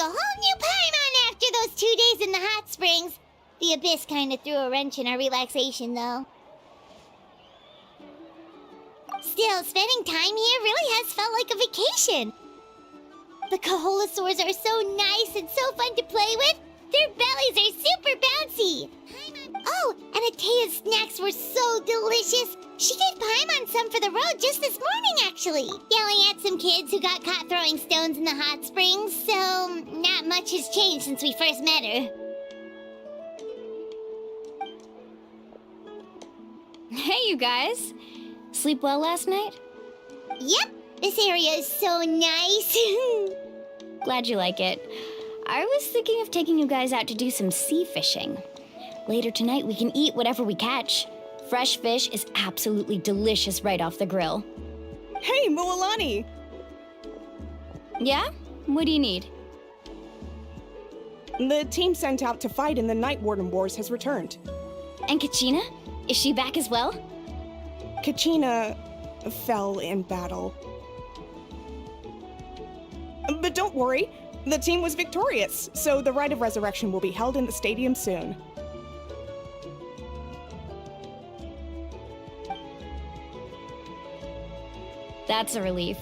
whole new Paimon after those 2 days in the hot springs. The Abyss kind of threw a wrench in our relaxation, though. Still, spending time here really has felt like a vacation. The Kaholosaurs are so nice and so fun to play with. Their bellies are super bouncy. Oh, and Atea's snacks were so delicious. She gave Paimon some for the road just this morning, actually. Yelling at some kids who got caught throwing stones in the hot springs, so not much has changed since we first met her. Hey, you guys. Sleep well last night? Yep, this area is so nice. Glad you like it. I was thinking of taking you guys out to do some sea fishing. Later tonight, we can eat whatever we catch. Fresh fish is absolutely delicious right off the grill. Hey, Mualani! Yeah? What do you need? The team sent out to fight in the Night Warden Wars has returned. And Kachina? Is she back as well? Kachina fell in battle. But don't worry, the team was victorious, so the Rite of Resurrection will be held in the stadium soon. That's a relief.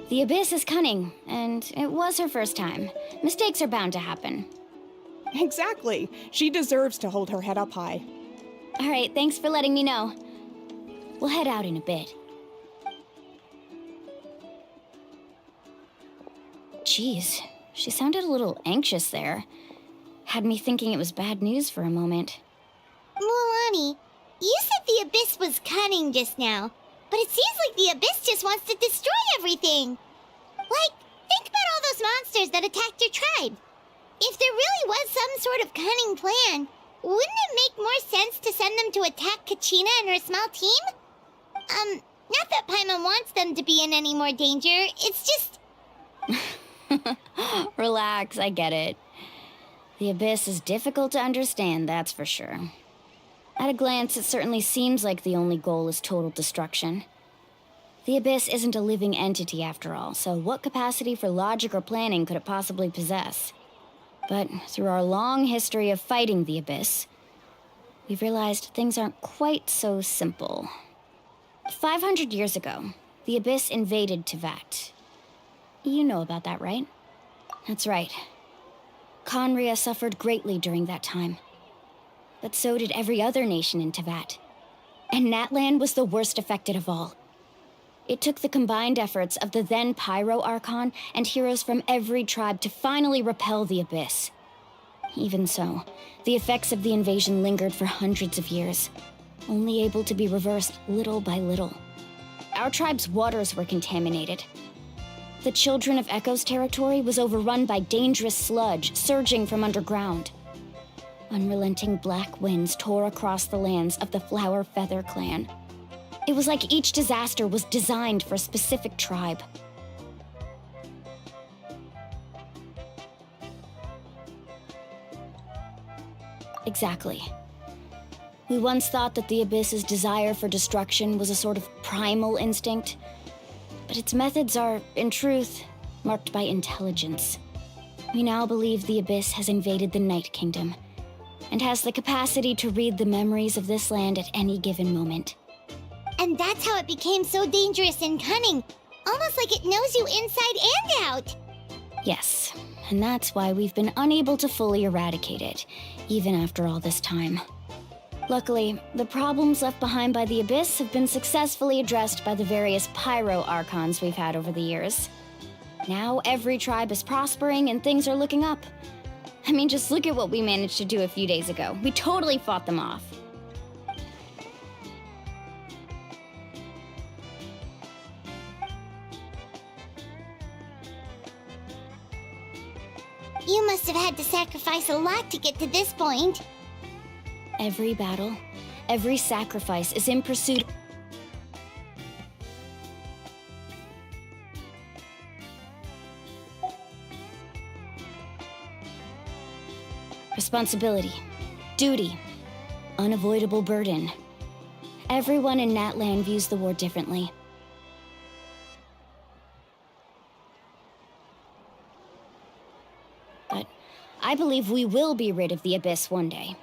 The Abyss is cunning, and it was her first time. Mistakes are bound to happen. Exactly. She deserves to hold her head up high. All right, thanks for letting me know. We'll head out in a bit. Jeez, she sounded a little anxious there. Had me thinking it was bad news for a moment. Mualani, you said the Abyss was cunning just now, but it seems like the Abyss just wants to destroy everything. Like, think about all those monsters that attacked your tribe. If there really was some sort of cunning plan, wouldn't it make more sense to send them to attack Kachina and her small team? Not that Paimon wants them to be in any more danger, it's just... Relax, I get it. The Abyss is difficult to understand, that's for sure. At a glance, it certainly seems like the only goal is total destruction. The Abyss isn't a living entity after all, so what capacity for logic or planning could it possibly possess? But through our long history of fighting the Abyss, we've realized things aren't quite so simple. 500 years ago, the Abyss invaded Teyvat. You know about that, right? That's right. Conria suffered greatly during that time. But so did every other nation in Teyvat. And Natlan was the worst affected of all. It took the combined efforts of the then Pyro Archon and heroes from every tribe to finally repel the Abyss. Even so, the effects of the invasion lingered for hundreds of years, only able to be reversed little by little. Our tribe's waters were contaminated. The Children of Echo's territory was overrun by dangerous sludge surging from underground. Unrelenting black winds tore across the lands of the Flower Feather clan. It was like each disaster was designed for a specific tribe. Exactly. We once thought that the Abyss's desire for destruction was a sort of primal instinct, but its methods are, in truth, marked by intelligence. We now believe the Abyss has invaded the Night Kingdom, and has the capacity to read the memories of this land at any given moment. And that's how it became so dangerous and cunning, almost like it knows you inside and out. Yes, and that's why we've been unable to fully eradicate it, even after all this time. Luckily, the problems left behind by the Abyss have been successfully addressed by the various Pyro Archons we've had over the years. Now every tribe is prospering and things are looking up. I mean, just look at what we managed to do a few days ago. We totally fought them off. You must have had to sacrifice a lot to get to this point. Every battle, every sacrifice is in pursuit. Responsibility, duty, unavoidable burden. Everyone in Natlan views the war differently. I believe we will be rid of the Abyss one day.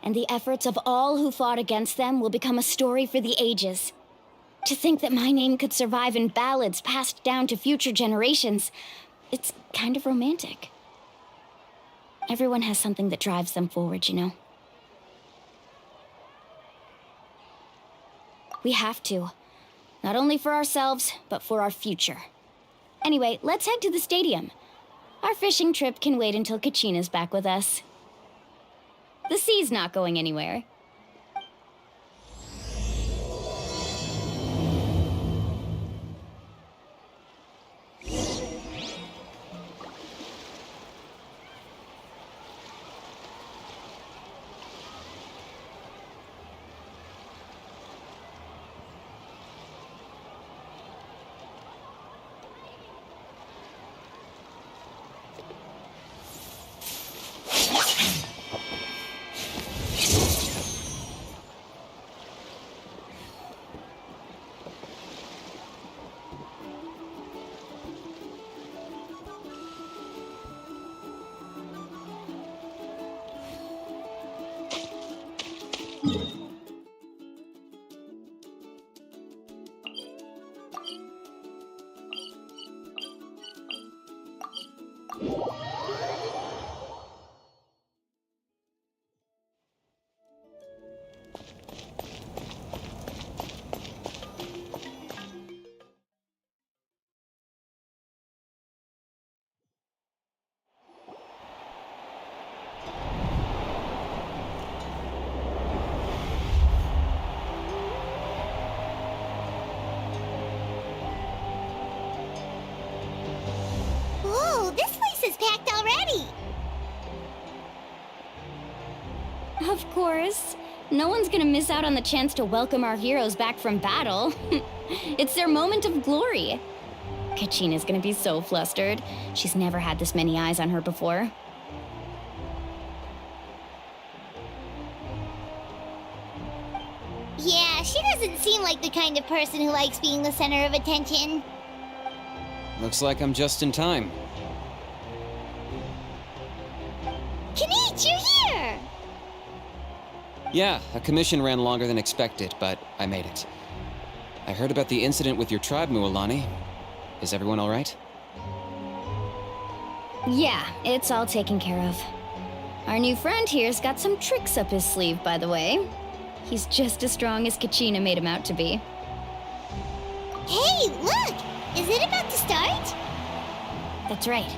And the efforts of all who fought against them will become a story for the ages. To think that my name could survive in ballads passed down to future generations, it's kind of romantic. Everyone has something that drives them forward, you know? We have to. Not only for ourselves, but for our future. Anyway, let's head to the stadium. Our fishing trip can wait until Kachina's back with us. The sea's not going anywhere. Whoa, this place is packed already! Of course. No one's gonna miss out on the chance to welcome our heroes back from battle. It's their moment of glory. Kachina's gonna be so flustered. She's never had this many eyes on her before. Yeah, she doesn't seem like the kind of person who likes being the center of attention. Looks like I'm just in time. Kanich, you're here! Yeah, a commission ran longer than expected, but I made it. I heard about the incident with your tribe, Mualani. Is everyone all right? Yeah, it's all taken care of. Our new friend here's got some tricks up his sleeve, by the way. He's just as strong as Kachina made him out to be. Hey, look! Is it about to start? That's right.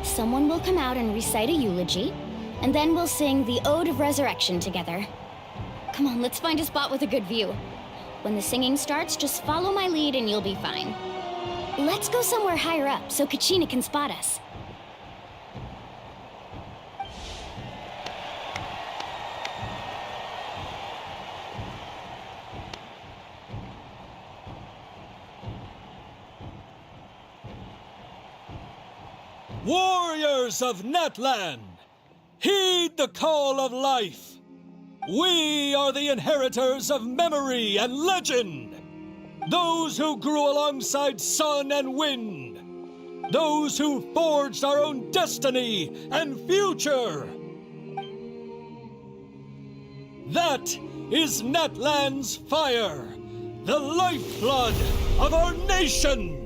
Someone will come out and recite a eulogy, and then we'll sing the Ode of Resurrection together. Come on, let's find a spot with a good view. When the singing starts, just follow my lead and you'll be fine. Let's go somewhere higher up so Kachina can spot us. Warriors of Natlan, heed the call of life. We are the inheritors of memory and legend. Those who grew alongside sun and wind. Those who forged our own destiny and future. That is Natlan's fire, the lifeblood of our nation.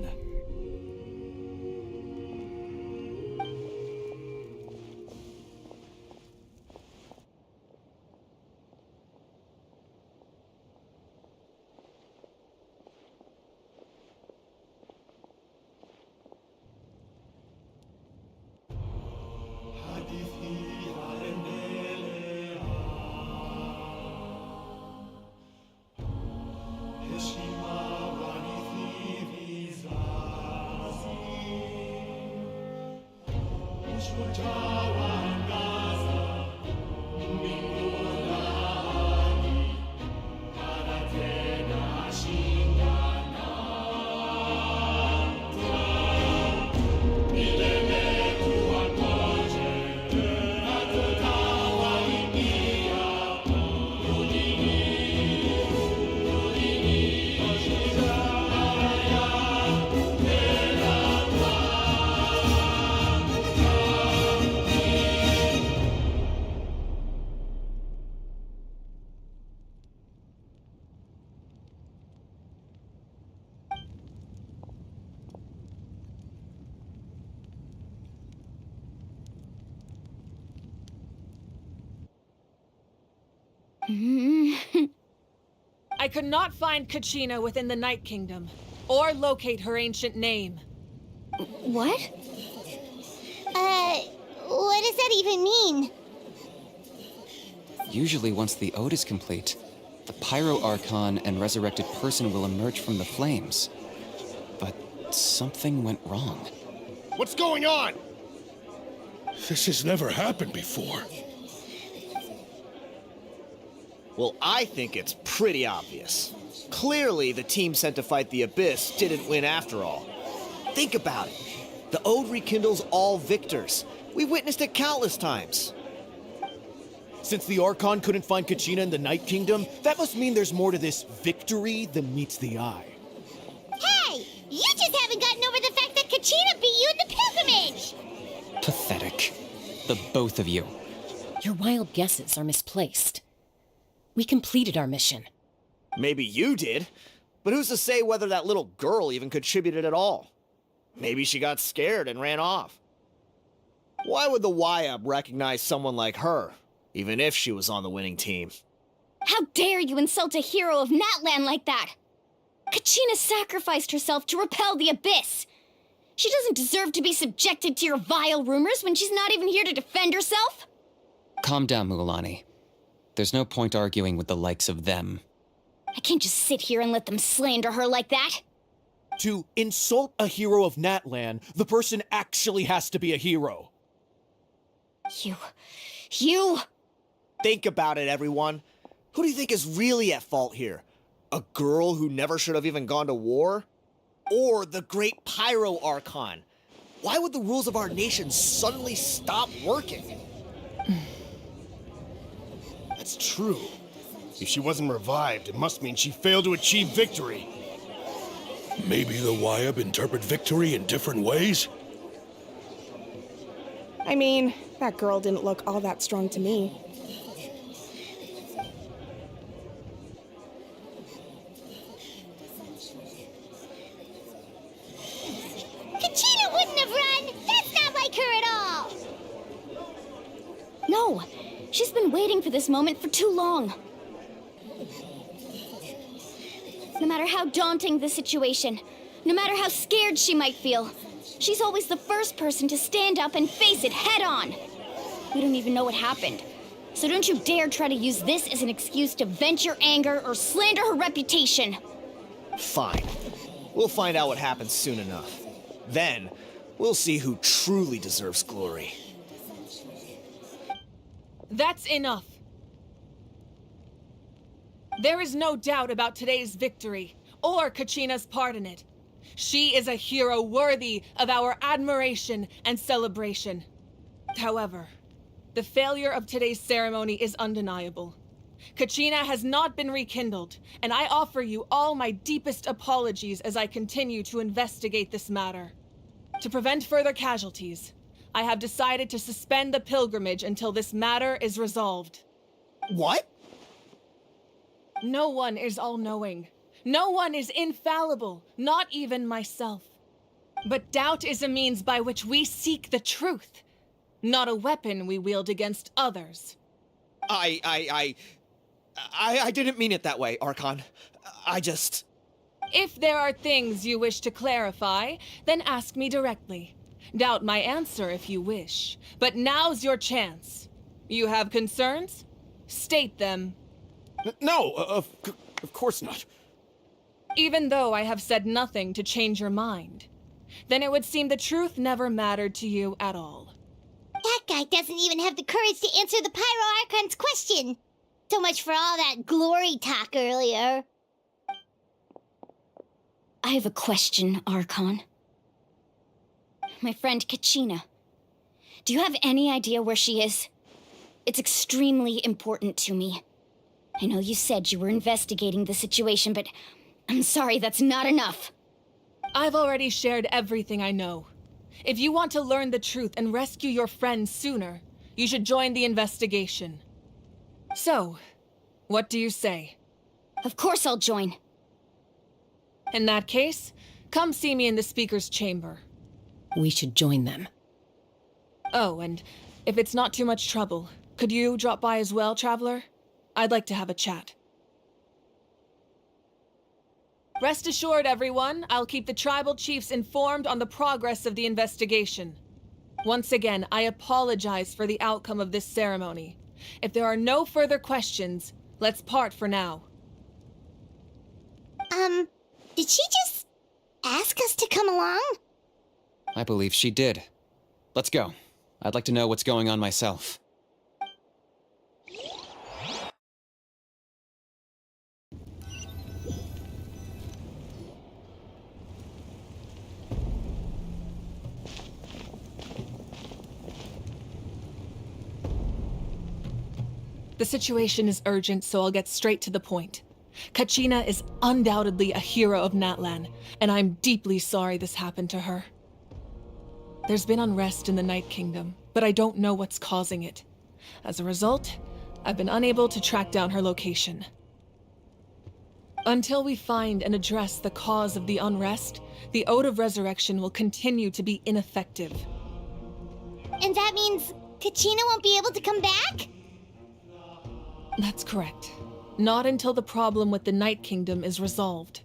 I could not find Kachina within the Night Kingdom, or locate her ancient name. What? What does that even mean? Usually once the ode is complete, the Pyro Archon and resurrected person will emerge from the flames. But something went wrong. What's going on? This has never happened before. Well, I think it's pretty obvious. Clearly, the team sent to fight the Abyss didn't win after all. Think about it. The Ode rekindles all victors. We witnessed it countless times. Since the Archon couldn't find Kachina in the Night Kingdom, that must mean there's more to this victory than meets the eye. Hey! You just haven't gotten over the fact that Kachina beat you in the pilgrimage! Pathetic. The both of you. Your wild guesses are misplaced. We completed our mission. Maybe you did, but who's to say whether that little girl even contributed at all? Maybe she got scared and ran off. Why would the YUB recognize someone like her, even if she was on the winning team? How dare you insult a hero of Natlan like that? Kachina sacrificed herself to repel the Abyss. She doesn't deserve to be subjected to your vile rumors when she's not even here to defend herself. Calm down, Mualani. There's no point arguing with the likes of them. I can't just sit here and let them slander her like that. To insult a hero of Natlan, the person actually has to be a hero. You... Think about it, everyone. Who do you think is really at fault here? A girl who never should have even gone to war? Or the great Pyro Archon? Why would the rules of our nation suddenly stop working? That's true. If she wasn't revived, it must mean she failed to achieve victory. Maybe the YUB interpret victory in different ways? I mean, that girl didn't look all that strong to me. Kachina wouldn't have run! That's not like her at all! No, she's been waiting for this moment for too long. No matter how daunting the situation, no matter how scared she might feel, she's always the first person to stand up and face it head on. We don't even know what happened, so don't you dare try to use this as an excuse to vent your anger or slander her reputation. Fine. We'll find out what happens soon enough. Then, we'll see who truly deserves glory. That's enough. There is no doubt about today's victory, or Kachina's part in it. She is a hero worthy of our admiration and celebration. However, the failure of today's ceremony is undeniable. Kachina has not been rekindled, and I offer you all my deepest apologies as I continue to investigate this matter. To prevent further casualties, I have decided to suspend the pilgrimage until this matter is resolved. What? No one is all-knowing. No one is infallible, not even myself. But doubt is a means by which we seek the truth, not a weapon we wield against others. I didn't mean it that way, Archon. I just... If there are things you wish to clarify, then ask me directly. Doubt my answer if you wish. But now's your chance. You have concerns? State them. No, of course not. Even though I have said nothing to change your mind, then it would seem the truth never mattered to you at all. That guy doesn't even have the courage to answer the Pyro Archon's question. So much for all that glory talk earlier. I have a question, Archon. My friend Kachina. Do you have any idea where she is? It's extremely important to me. I know you said you were investigating the situation, but I'm sorry, that's not enough. I've already shared everything I know. If you want to learn the truth and rescue your friend sooner, you should join the investigation. So, what do you say? Of course I'll join. In that case, come see me in the speaker's chamber. We should join them. Oh, and if it's not too much trouble, could you drop by as well, Traveler? I'd like to have a chat. Rest assured, everyone, I'll keep the tribal chiefs informed on the progress of the investigation. Once again, I apologize for the outcome of this ceremony. If there are no further questions, let's part for now. Did she just ask us to come along? I believe she did. Let's go. I'd like to know what's going on myself. The situation is urgent, so I'll get straight to the point. Kachina is undoubtedly a hero of Natlan, and I'm deeply sorry this happened to her. There's been unrest in the Night Kingdom, but I don't know what's causing it. As a result, I've been unable to track down her location. Until we find and address the cause of the unrest, the Ode of Resurrection will continue to be ineffective. And that means Kachina won't be able to come back? That's correct. Not until the problem with the Night Kingdom is resolved.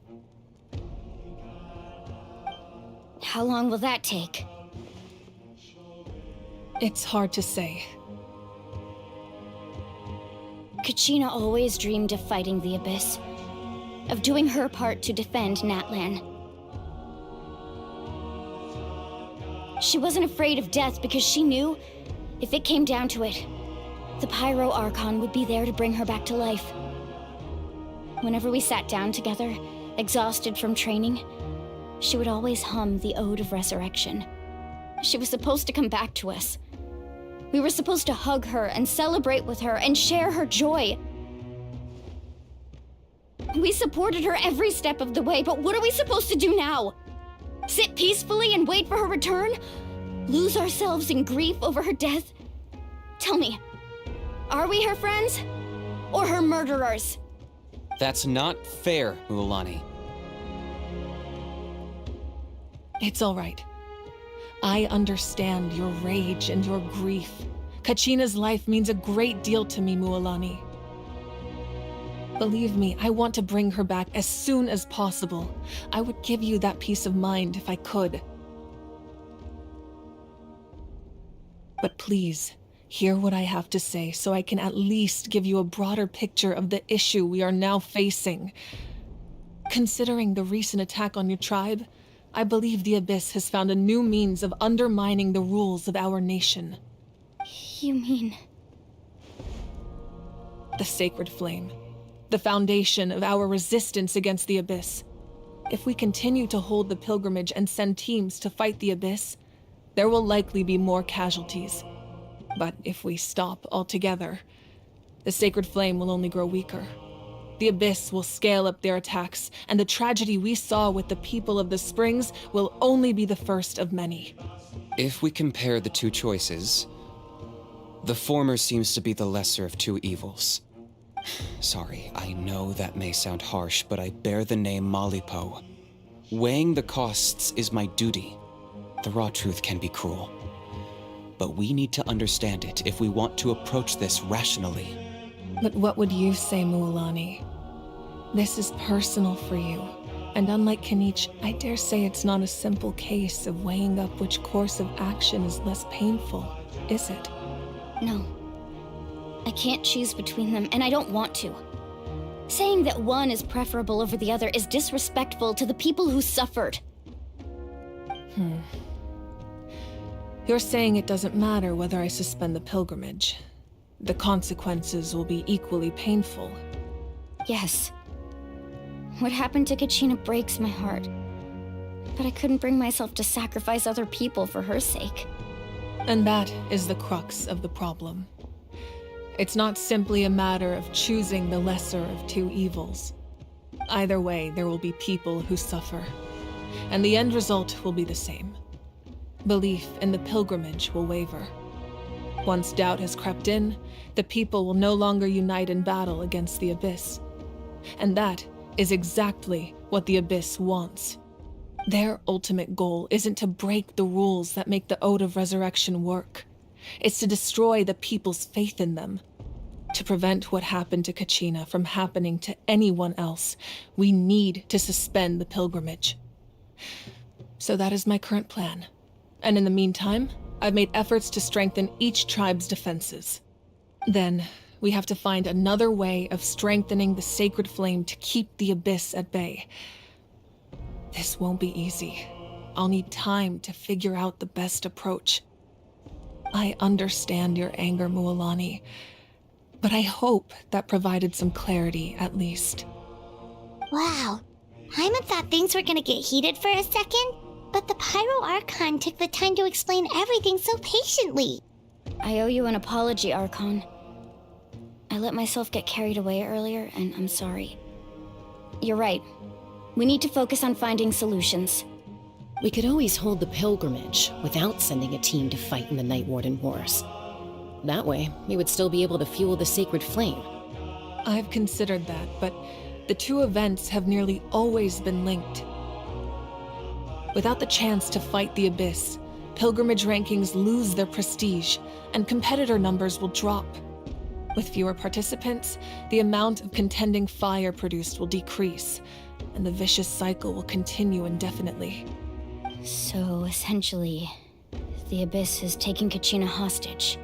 How long will that take? It's hard to say. Kachina always dreamed of fighting the Abyss, of doing her part to defend Natlan. She wasn't afraid of death because she knew, if it came down to it, the Pyro Archon would be there to bring her back to life. Whenever we sat down together, exhausted from training, she would always hum the Ode of Resurrection. She was supposed to come back to us. We were supposed to hug her and celebrate with her and share her joy. We supported her every step of the way, but what are we supposed to do now? Sit peacefully and wait for her return? Lose ourselves in grief over her death? Tell me, are we her friends? Or her murderers? That's not fair, Mualani. It's all right. I understand your rage and your grief. Kachina's life means a great deal to me, Mualani. Believe me, I want to bring her back as soon as possible. I would give you that peace of mind if I could. But please, hear what I have to say so I can at least give you a broader picture of the issue we are now facing. Considering the recent attack on your tribe, I believe the Abyss has found a new means of undermining the rules of our nation. You mean... The Sacred Flame. The foundation of our resistance against the Abyss. If we continue to hold the pilgrimage and send teams to fight the Abyss, there will likely be more casualties. But if we stop altogether, the Sacred Flame will only grow weaker. The Abyss will scale up their attacks, and the tragedy we saw with the people of the Springs will only be the first of many. If we compare the two choices, the former seems to be the lesser of two evils. Sorry, I know that may sound harsh, but I bear the name Malipo. Weighing the costs is my duty. The raw truth can be cruel. But we need to understand it if we want to approach this rationally. But what would you say, Mualani? This is personal for you. And unlike Kanich, I dare say it's not a simple case of weighing up which course of action is less painful, is it? No. I can't choose between them, and I don't want to. Saying that one is preferable over the other is disrespectful to the people who suffered. You're saying it doesn't matter whether I suspend the pilgrimage. The consequences will be equally painful. Yes. What happened to Kachina breaks my heart. But I couldn't bring myself to sacrifice other people for her sake. And that is the crux of the problem. It's not simply a matter of choosing the lesser of two evils. Either way, there will be people who suffer. And the end result will be the same. Belief in the pilgrimage will waver. Once doubt has crept in, the people will no longer unite in battle against the Abyss. And that is exactly what the Abyss wants. Their ultimate goal isn't to break the rules that make the Ode of Resurrection work. It's to destroy the people's faith in them. To prevent what happened to Kachina from happening to anyone else, we need to suspend the pilgrimage. So that is my current plan. And in the meantime, I've made efforts to strengthen each tribe's defenses. Then, we have to find another way of strengthening the sacred flame to keep the Abyss at bay. This won't be easy. I'll need time to figure out the best approach. I understand your anger, Mualani, but I hope that provided some clarity, at least. Wow. Hyman thought things were gonna get heated for a second, but the Pyro Archon took the time to explain everything so patiently. I owe you an apology, Archon. I let myself get carried away earlier, and I'm sorry. You're right. We need to focus on finding solutions. We could always hold the pilgrimage without sending a team to fight in the Night Warden Wars. That way, we would still be able to fuel the sacred flame. I've considered that, but the two events have nearly always been linked. Without the chance to fight the Abyss, pilgrimage rankings lose their prestige, and competitor numbers will drop. With fewer participants, the amount of contending fire produced will decrease, and the vicious cycle will continue indefinitely. So, essentially, the Abyss is taking Kachina hostage.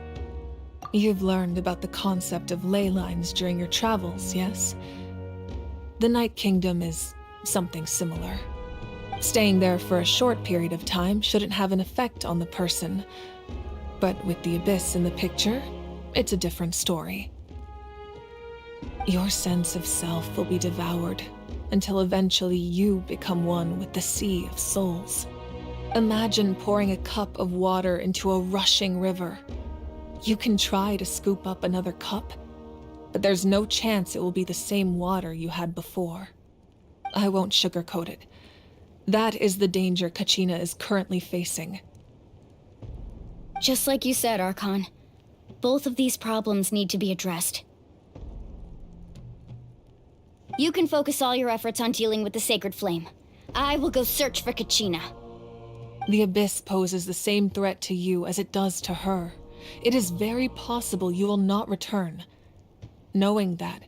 You've learned about the concept of ley lines during your travels, yes? The Night Kingdom is something similar. Staying there for a short period of time shouldn't have an effect on the person. But with the Abyss in the picture, it's a different story. Your sense of self will be devoured until eventually you become one with the sea of souls. Imagine pouring a cup of water into a rushing river. You can try to scoop up another cup, but there's no chance it will be the same water you had before. I won't sugarcoat it. That is the danger Kachina is currently facing. Just like you said, Archon. Both of these problems need to be addressed. You can focus all your efforts on dealing with the sacred flame. I will go search for Kachina. The Abyss poses the same threat to you as it does to her. It is very possible you will not return. Knowing that,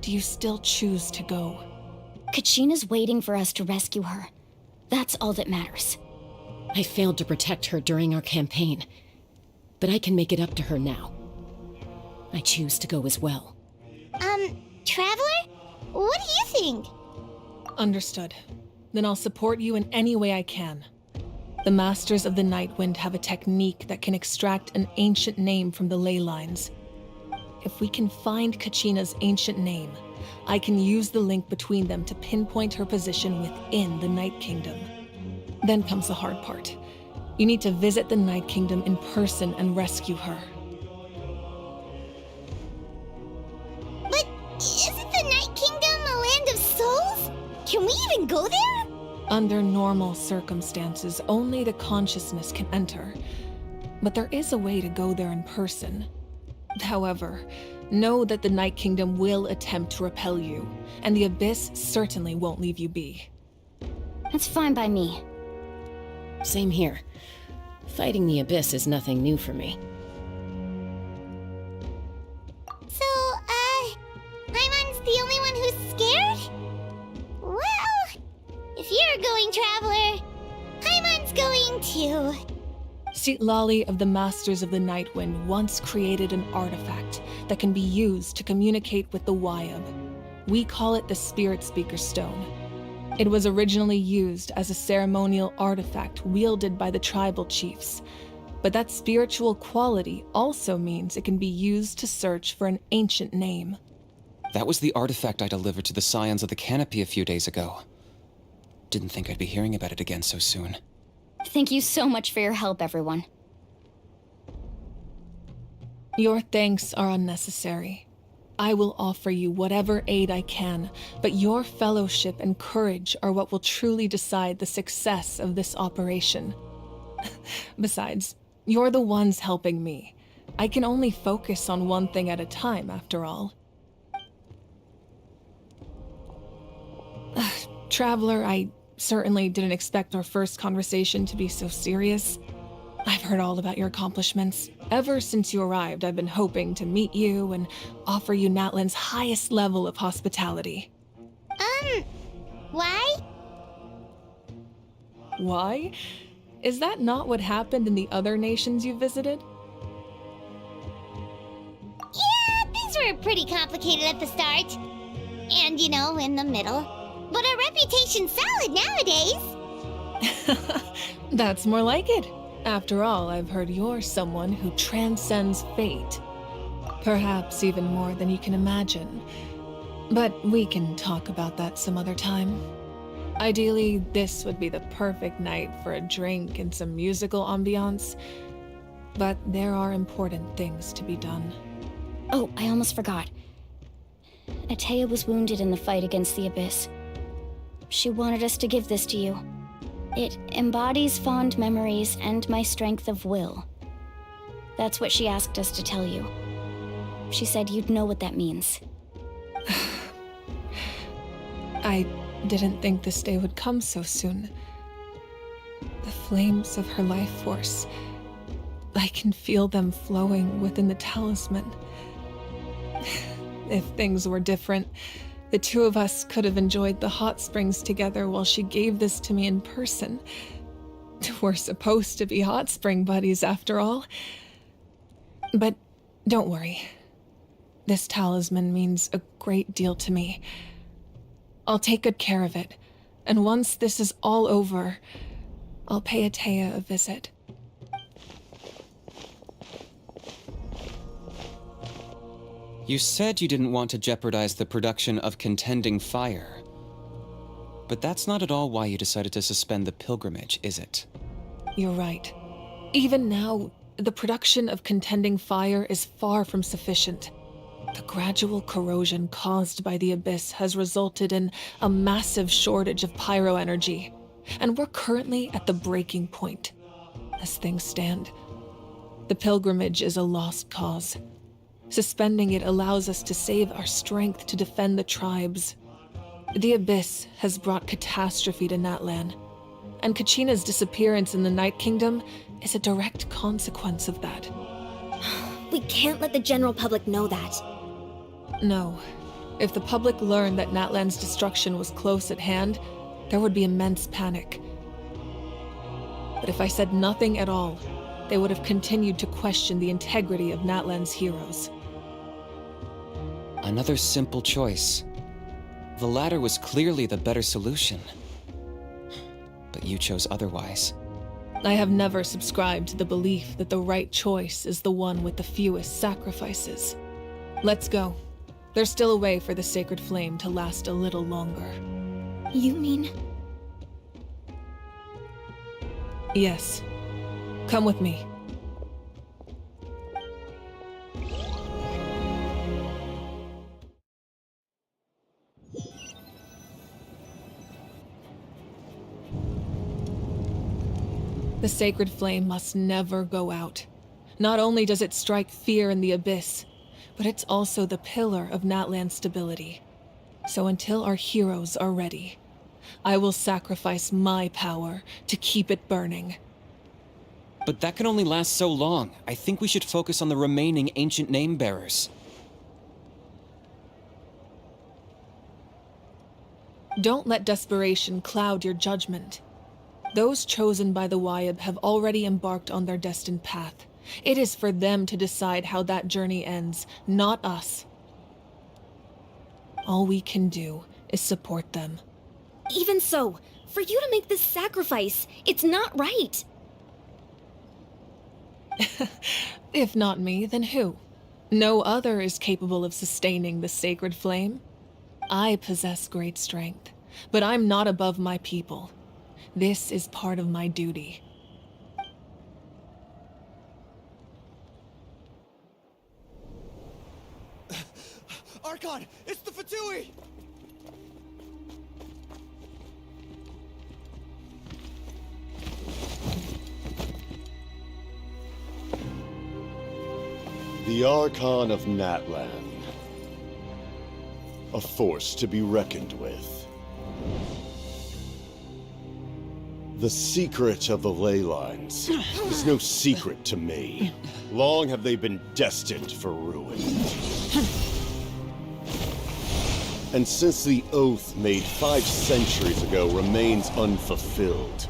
do you still choose to go? Kachina's waiting for us to rescue her. That's all that matters. I failed to protect her during our campaign, but I can make it up to her now. I choose to go as well. Traveler? What do you think? Understood. Then I'll support you in any way I can. The Masters of the Nightwind have a technique that can extract an ancient name from the ley lines. If we can find Kachina's ancient name, I can use the link between them to pinpoint her position within the Night Kingdom. Then comes the hard part. You need to visit the Night Kingdom in person and rescue her. But isn't the Night Kingdom a land of souls? Can we even go there? Under normal circumstances, only the consciousness can enter. But there is a way to go there in person. However, know that the Night Kingdom will attempt to repel you, and the Abyss certainly won't leave you be. That's fine by me. Same here. Fighting the Abyss is nothing new for me. So, Hyman's the only one who's scared? Well, if you're going, Traveler, Hyman's going too. Sitlali of the Masters of the Nightwind once created an artifact that can be used to communicate with the Wyab. We call it the Spirit Speaker Stone. It was originally used as a ceremonial artifact wielded by the tribal chiefs, but that spiritual quality also means it can be used to search for an ancient name. That was the artifact I delivered to the Scions of the Canopy a few days ago. Didn't think I'd be hearing about it again so soon. Thank you so much for your help, everyone. Your thanks are unnecessary. I will offer you whatever aid I can, but your fellowship and courage are what will truly decide the success of this operation. Besides, you're the ones helping me. I can only focus on one thing at a time, after all. Traveler, I certainly didn't expect our first conversation to be so serious. I've heard all about your accomplishments, Ever since you arrived, I've been hoping to meet you and offer you Natlan's highest level of hospitality. Why? Why? Is that not what happened in the other nations you visited? Yeah, things were pretty complicated at the start. And, in the middle. But our reputation's solid nowadays. That's more like it. After all, I've heard you're someone who transcends fate. Perhaps even more than you can imagine. But we can talk about that some other time. Ideally, this would be the perfect night for a drink and some musical ambiance. But there are important things to be done. Oh, I almost forgot. Atea was wounded in the fight against the Abyss. She wanted us to give this to you. It embodies fond memories and my strength of will. That's what she asked us to tell you. She said you'd know what that means. I didn't think this day would come so soon. The flames of her life force. I can feel them flowing within the talisman. If things were different, the two of us could have enjoyed the hot springs together while she gave this to me in person. We're supposed to be hot spring buddies after all. But don't worry. This talisman means a great deal to me. I'll take good care of it, and once this is all over, I'll pay Atea a visit. You said you didn't want to jeopardize the production of Contending Fire. But that's not at all why you decided to suspend the pilgrimage, is it? You're right. Even now, the production of Contending Fire is far from sufficient. The gradual corrosion caused by the Abyss has resulted in a massive shortage of pyro energy, and we're currently at the breaking point. As things stand, the pilgrimage is a lost cause. Suspending it allows us to save our strength to defend the tribes. The Abyss has brought catastrophe to Natlan, and Kachina's disappearance in the Night Kingdom is a direct consequence of that. We can't let the general public know that. No. If the public learned that Natlan's destruction was close at hand, there would be immense panic. But if I said nothing at all, they would have continued to question the integrity of Natlan's heroes. Another simple choice. The latter was clearly the better solution. But you chose otherwise. I have never subscribed to the belief that the right choice is the one with the fewest sacrifices. Let's go. There's still a way for the sacred flame to last a little longer. You mean? Yes. Come with me. The sacred flame must never go out. Not only does it strike fear in the Abyss, but it's also the pillar of Natlan's stability. So until our heroes are ready, I will sacrifice my power to keep it burning. But that can only last so long. I think we should focus on the remaining ancient name-bearers. Don't let desperation cloud your judgment. Those chosen by the Wyab have already embarked on their destined path. It is for them to decide how that journey ends, not us. All we can do is support them. Even so, for you to make this sacrifice, it's not right. If not me, then who? No other is capable of sustaining the sacred flame. I possess great strength, but I'm not above my people. This is part of my duty. Archon, it's the Fatui! The Archon of Natlan. A force to be reckoned with. The secret of the ley lines is no secret to me. Long have they been destined for ruin. And since the oath made 5 centuries ago remains unfulfilled,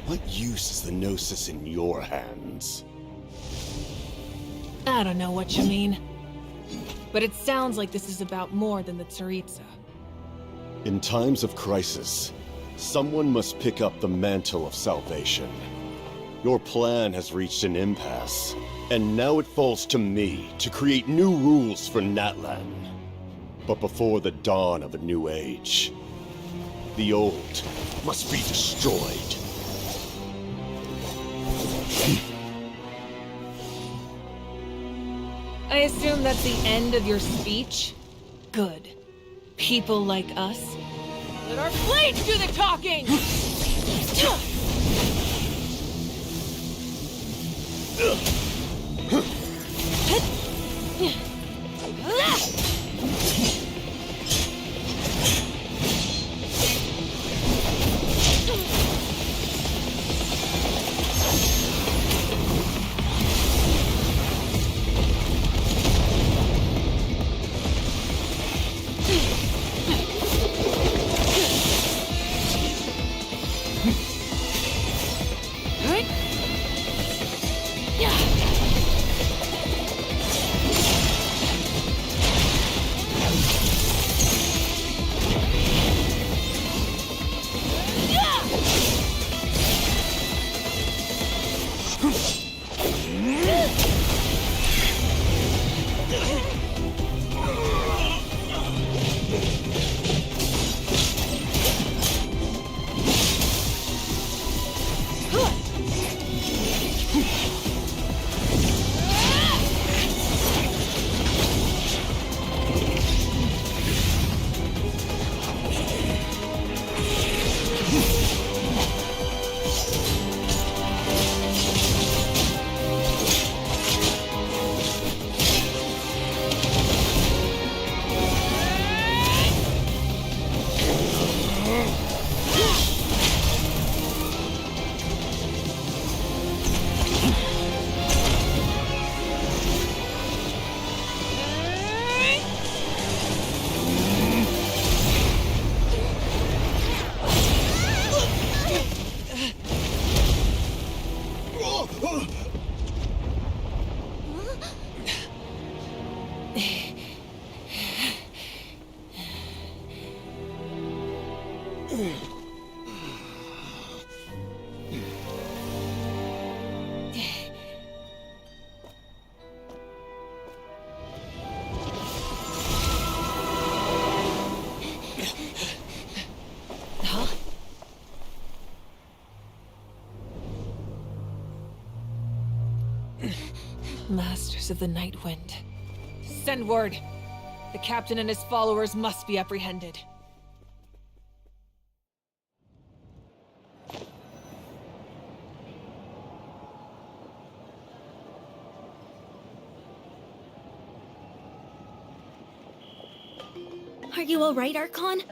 what use is the Gnosis in your hands? I don't know what you mean. But it sounds like this is about more than the Tsaritsa. In times of crisis, someone must pick up the mantle of salvation. Your plan has reached an impasse, and now it falls to me to create new rules for Natlan. But before the dawn of a new age, the old must be destroyed. I assume that's the end of your speech? Good. People like us. Let our blades do the talking! Masters of the Night Wind. Send word. The captain and his followers must be apprehended. Are you alright, Archon?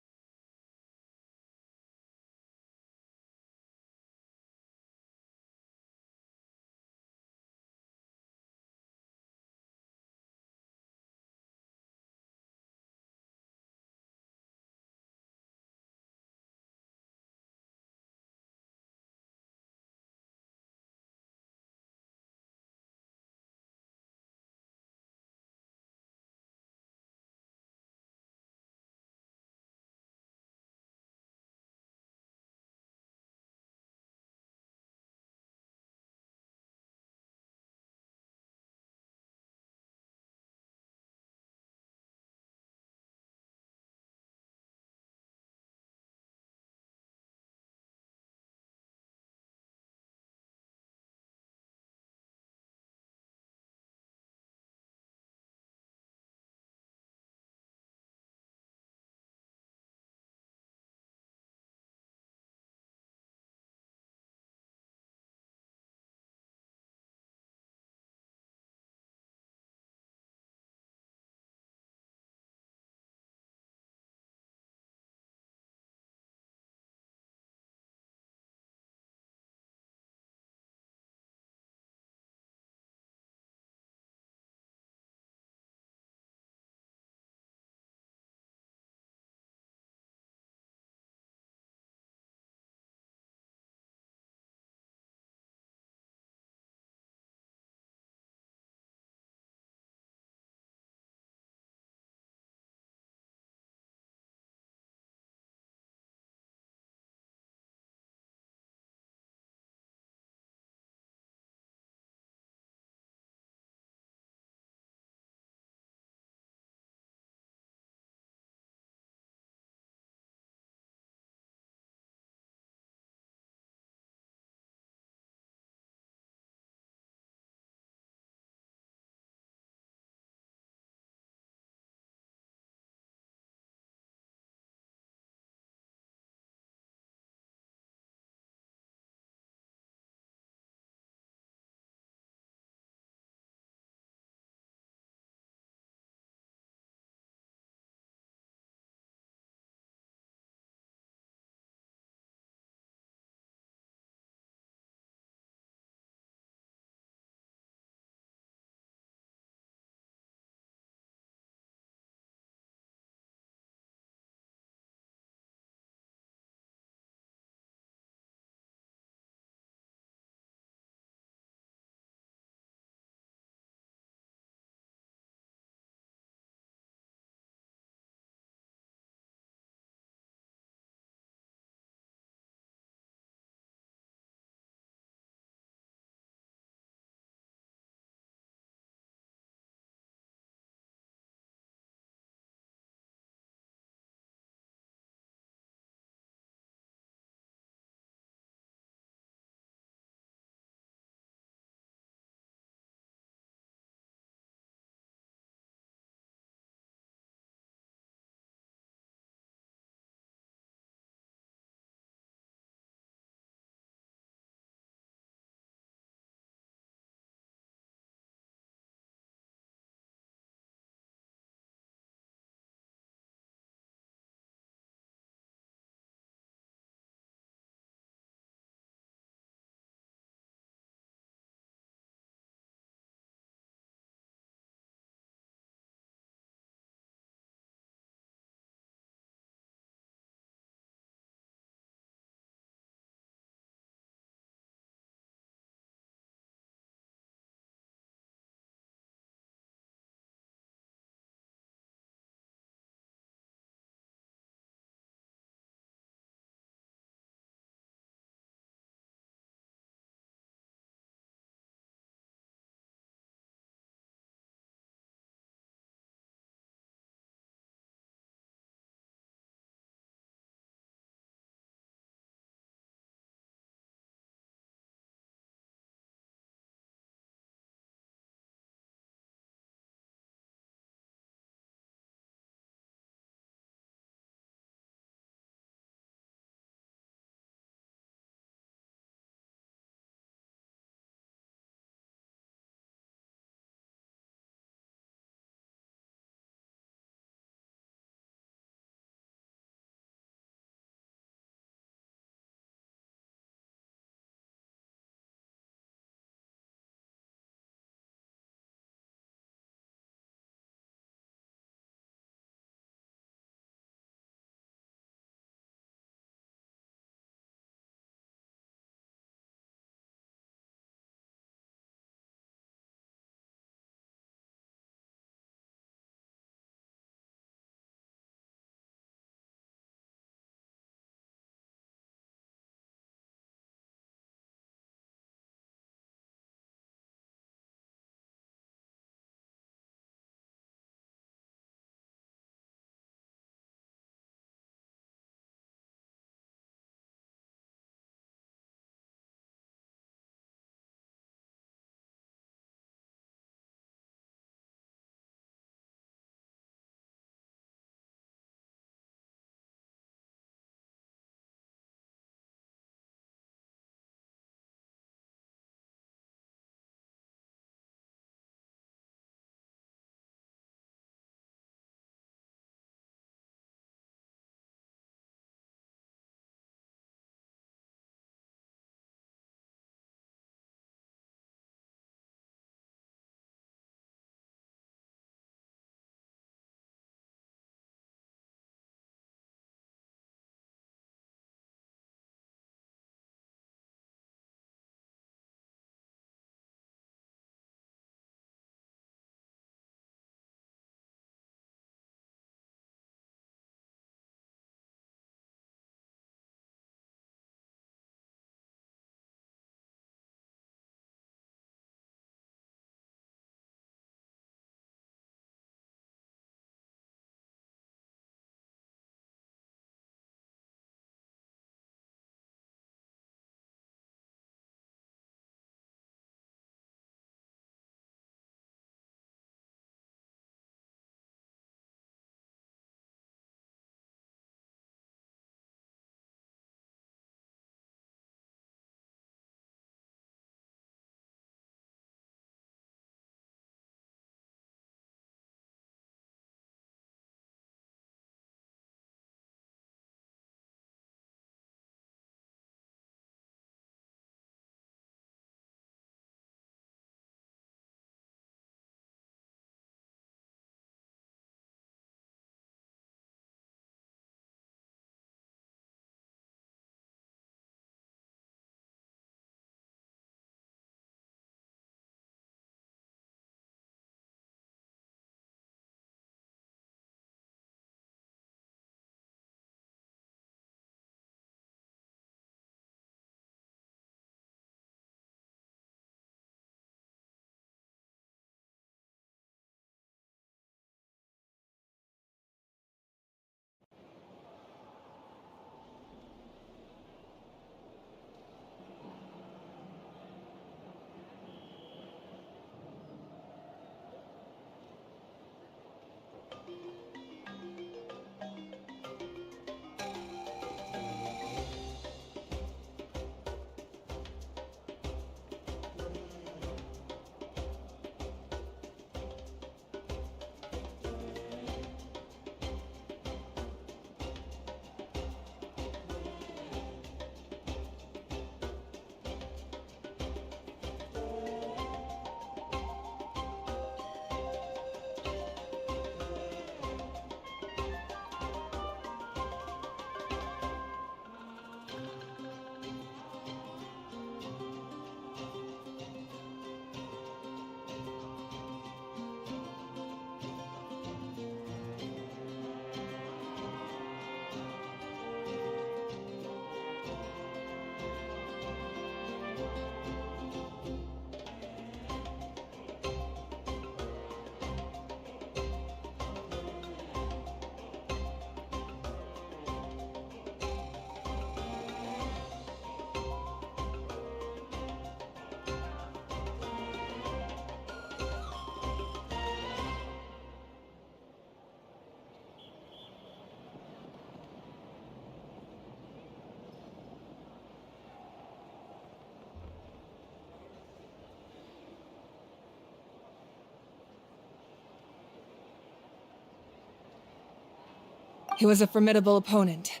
He was a formidable opponent.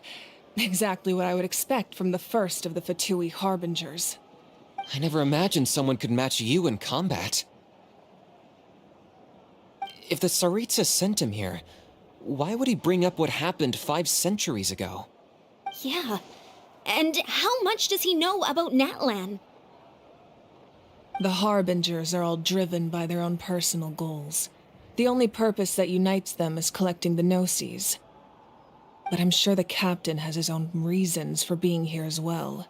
Exactly what I would expect from the first of the Fatui Harbingers. I never imagined someone could match you in combat. If the Tsaritsa sent him here, why would he bring up what happened 5 centuries ago? Yeah. And how much does he know about Natlan? The Harbingers are all driven by their own personal goals. The only purpose that unites them is collecting the Gnosis. But I'm sure the captain has his own reasons for being here as well.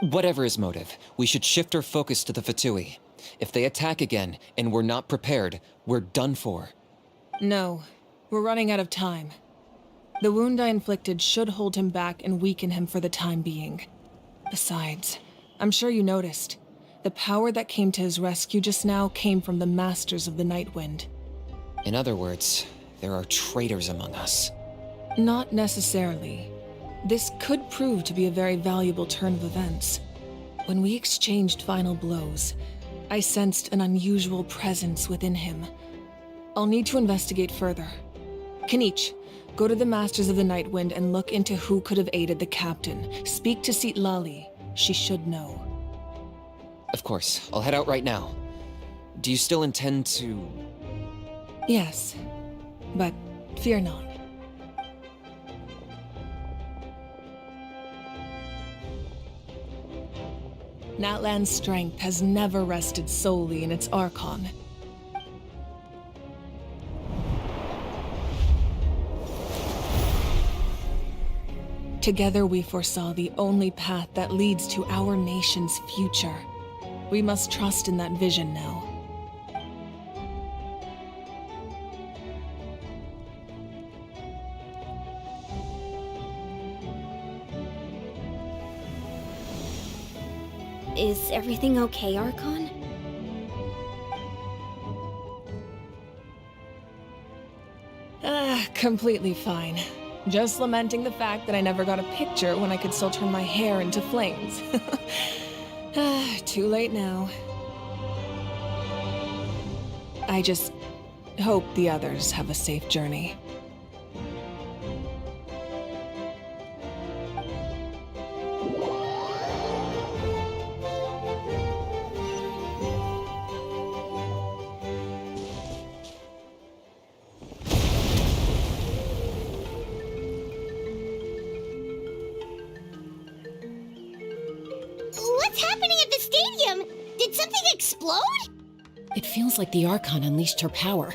Whatever his motive, we should shift our focus to the Fatui. If they attack again, and we're not prepared, we're done for. No, we're running out of time. The wound I inflicted should hold him back and weaken him for the time being. Besides, I'm sure you noticed, the power that came to his rescue just now came from the Masters of the Nightwind. In other words, there are traitors among us. Not necessarily. This could prove to be a very valuable turn of events. When we exchanged final blows, I sensed an unusual presence within him. I'll need to investigate further. Kanich, go to the Masters of the Nightwind and look into who could have aided the captain. Speak to Lali. She should know. Of course, I'll head out right now. Do you still intend to... Yes, but fear not. Natlan's strength has never rested solely in its Archon. Together we foresaw the only path that leads to our nation's future. We must trust in that vision now. Is everything okay, Archon? Completely fine. Just lamenting the fact that I never got a picture when I could still turn my hair into flames. Too late now. I just hope the others have a safe journey. What's happening at the stadium? Did something explode? It feels like the Archon unleashed her power.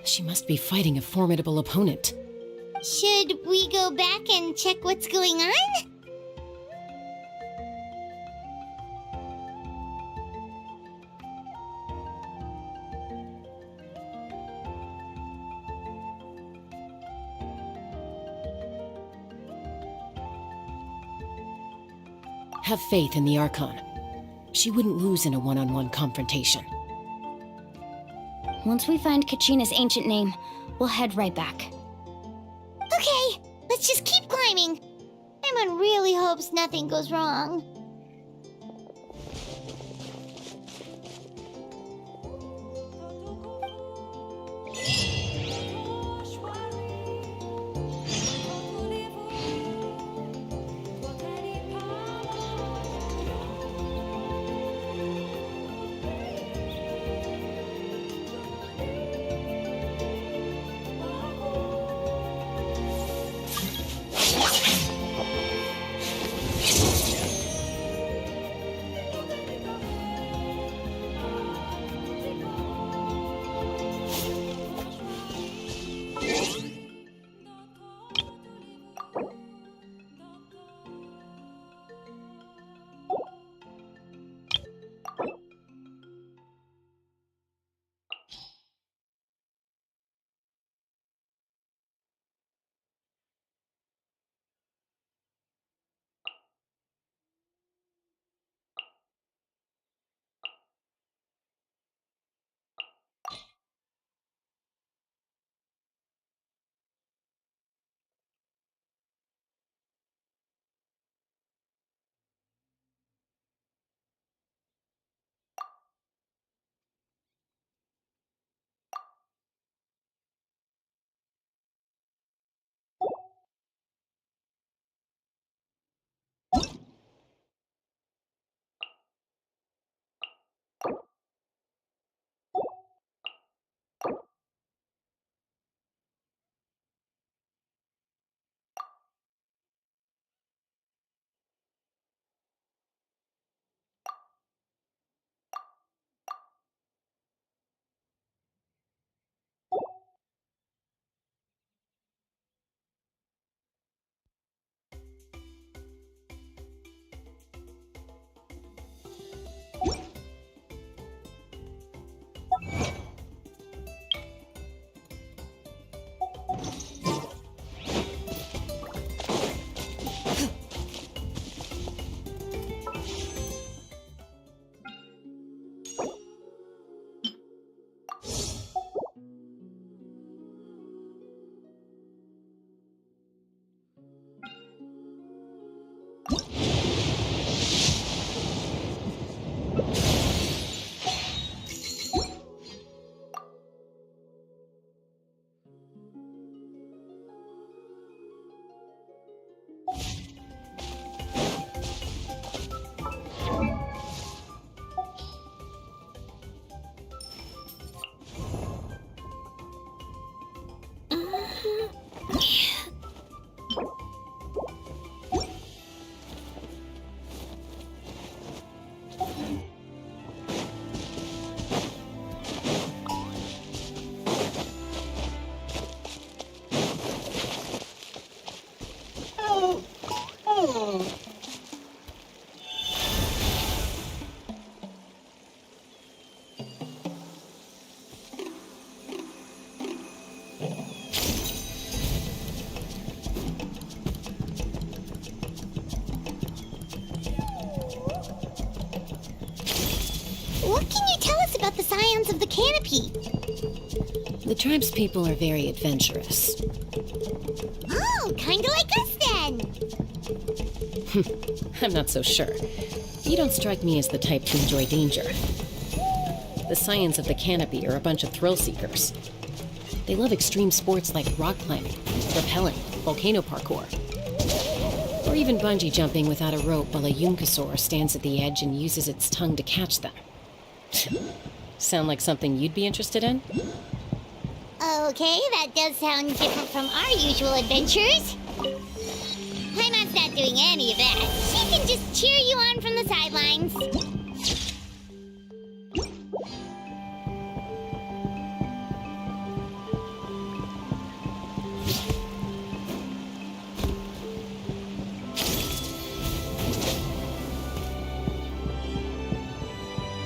She must be fighting a formidable opponent. Should we go back and check what's going on? Have faith in the Archon. She wouldn't lose in a one-on-one confrontation. Once we find Kachina's ancient name, we'll head right back. Okay, let's just keep climbing. Emon really hopes nothing goes wrong. the Scions of the Canopy. The tribe's people are very adventurous. Oh, kinda like us then. I'm not so sure. You don't strike me as the type to enjoy danger. The Scions of the Canopy are a bunch of thrill seekers. They love extreme sports like rock climbing, rappelling, volcano parkour, or even bungee jumping without a rope while a Yunkasaur stands at the edge and uses its tongue to catch them. Sound like something you'd be interested in? Okay, that does sound different from our usual adventures. Paimon's not doing any of that. She can just cheer you on from the sidelines.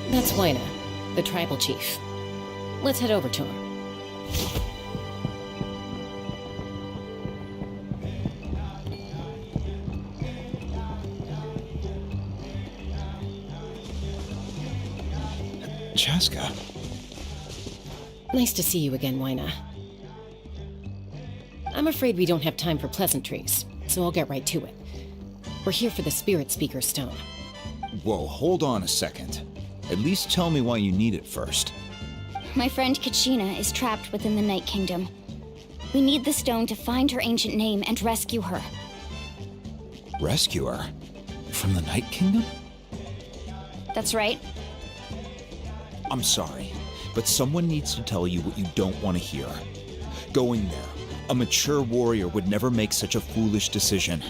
That's Wina, the tribal chief. Let's head over to him. Chaska. Nice to see you again, Wina. I'm afraid we don't have time for pleasantries, so I'll get right to it. We're here for the Spirit Speaker Stone. Whoa, hold on a second. At least tell me why you need it first. My friend Kachina is trapped within the Night Kingdom. We need the stone to find her ancient name and rescue her. Rescue her? From the Night Kingdom? That's right. I'm sorry, but someone needs to tell you what you don't want to hear. Going there, a mature warrior would never make such a foolish decision.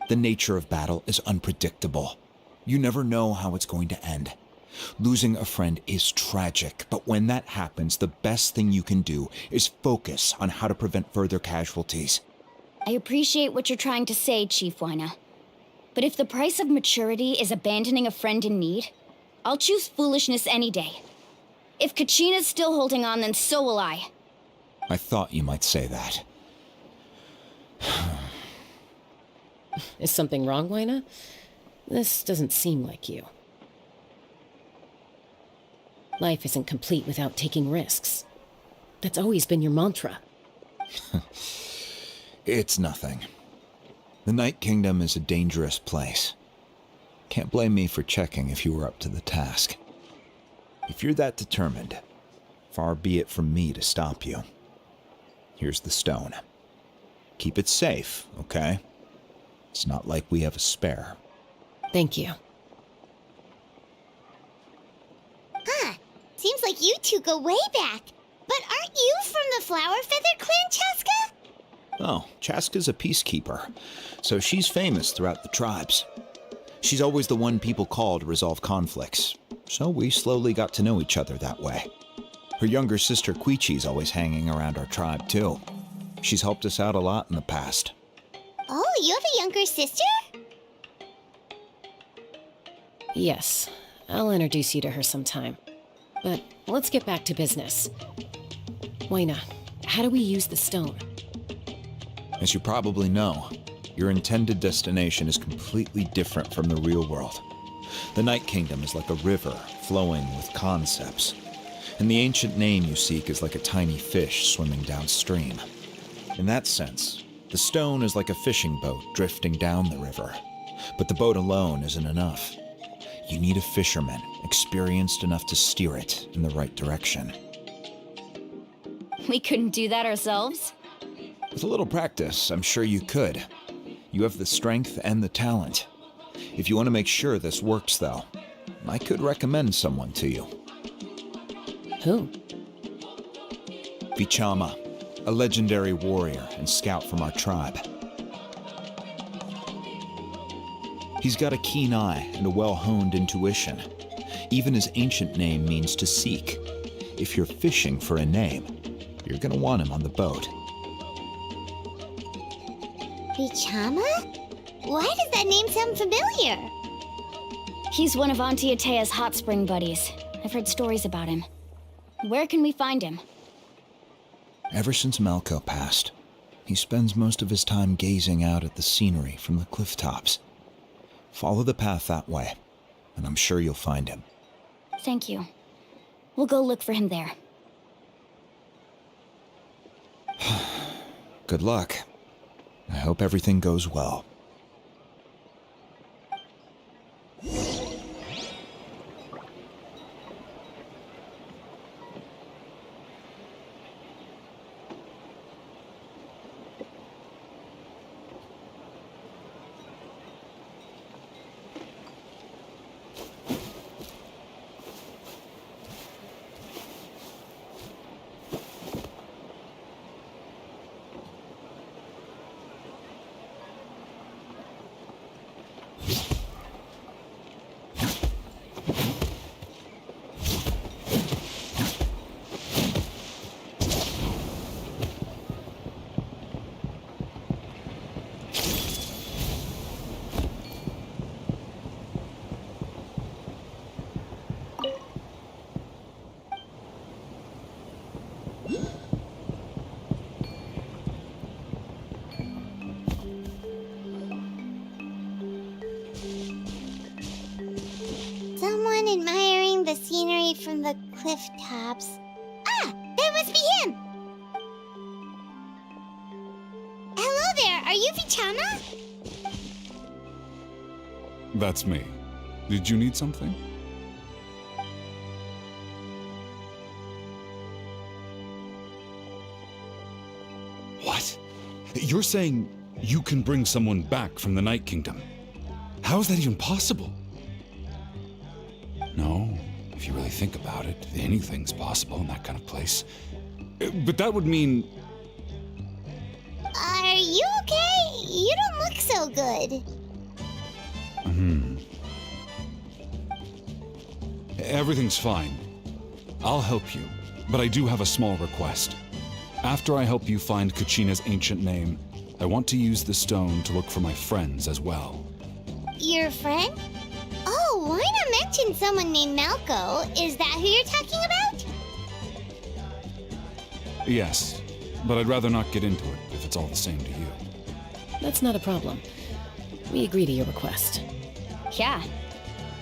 The nature of battle is unpredictable. You never know how it's going to end. Losing a friend is tragic, but when that happens, the best thing you can do is focus on how to prevent further casualties. I appreciate what you're trying to say, Chief Wina. But if the price of maturity is abandoning a friend in need, I'll choose foolishness any day. If Kachina's still holding on, then so will I. I thought you might say that. Is something wrong, Wina? This doesn't seem like you. Life isn't complete without taking risks. That's always been your mantra. It's nothing. The Night Kingdom is a dangerous place. Can't blame me for checking if you were up to the task. If you're that determined, far be it from me to stop you. Here's the stone. Keep it safe, okay? It's not like we have a spare. Thank you. Huh. Seems like you two go way back. But aren't you from the Flower Feather Clan, Chaska? Oh, Chaska's a peacekeeper, so she's famous throughout the tribes. She's always the one people call to resolve conflicts, so we slowly got to know each other that way. Her younger sister Quichi's always hanging around our tribe, too. She's helped us out a lot in the past. Oh, you have a younger sister? Yes, I'll introduce you to her sometime. But let's get back to business. Wina, how do we use the stone? As you probably know, your intended destination is completely different from the real world. The Night Kingdom is like a river flowing with concepts, and the ancient name you seek is like a tiny fish swimming downstream. In that sense, the stone is like a fishing boat drifting down the river, but the boat alone isn't enough. You need a fisherman experienced enough to steer it in the right direction. We couldn't do that ourselves? With a little practice, I'm sure you could. You have the strength and the talent. If you want to make sure this works, though, I could recommend someone to you. Who? Vichama, a legendary warrior and scout from our tribe. He's got a keen eye and a well-honed intuition. Even his ancient name means to seek. If you're fishing for a name, you're gonna want him on the boat. Vichama? Why does that name sound familiar? He's one of Auntie Atea's hot spring buddies. I've heard stories about him. Where can we find him? Ever since Malco passed, He spends most of his time gazing out at the scenery from the cliff tops. Follow the path that way, and I'm sure you'll find him. Thank you. We'll go look for him there. Good luck. I hope everything goes well. Someone admiring the scenery from the cliff tops. Ah, that must be him! Hello there, are you Vichama? That's me. Did you need something? What? You're saying you can bring someone back from the Night Kingdom? How is that even possible? No, if you really think about it, anything's possible in that kind of place. But that would mean... Are you okay? You don't look so good. Everything's fine. I'll help you, but I do have a small request. After I help you find Kachina's ancient name, I want to use the stone to look for my friends as well. Your friend? Oh, why not mention someone named Malco? Is that who you're talking about? Yes, but I'd rather not get into it if it's all the same to you. That's not a problem. We agree to your request. Yeah.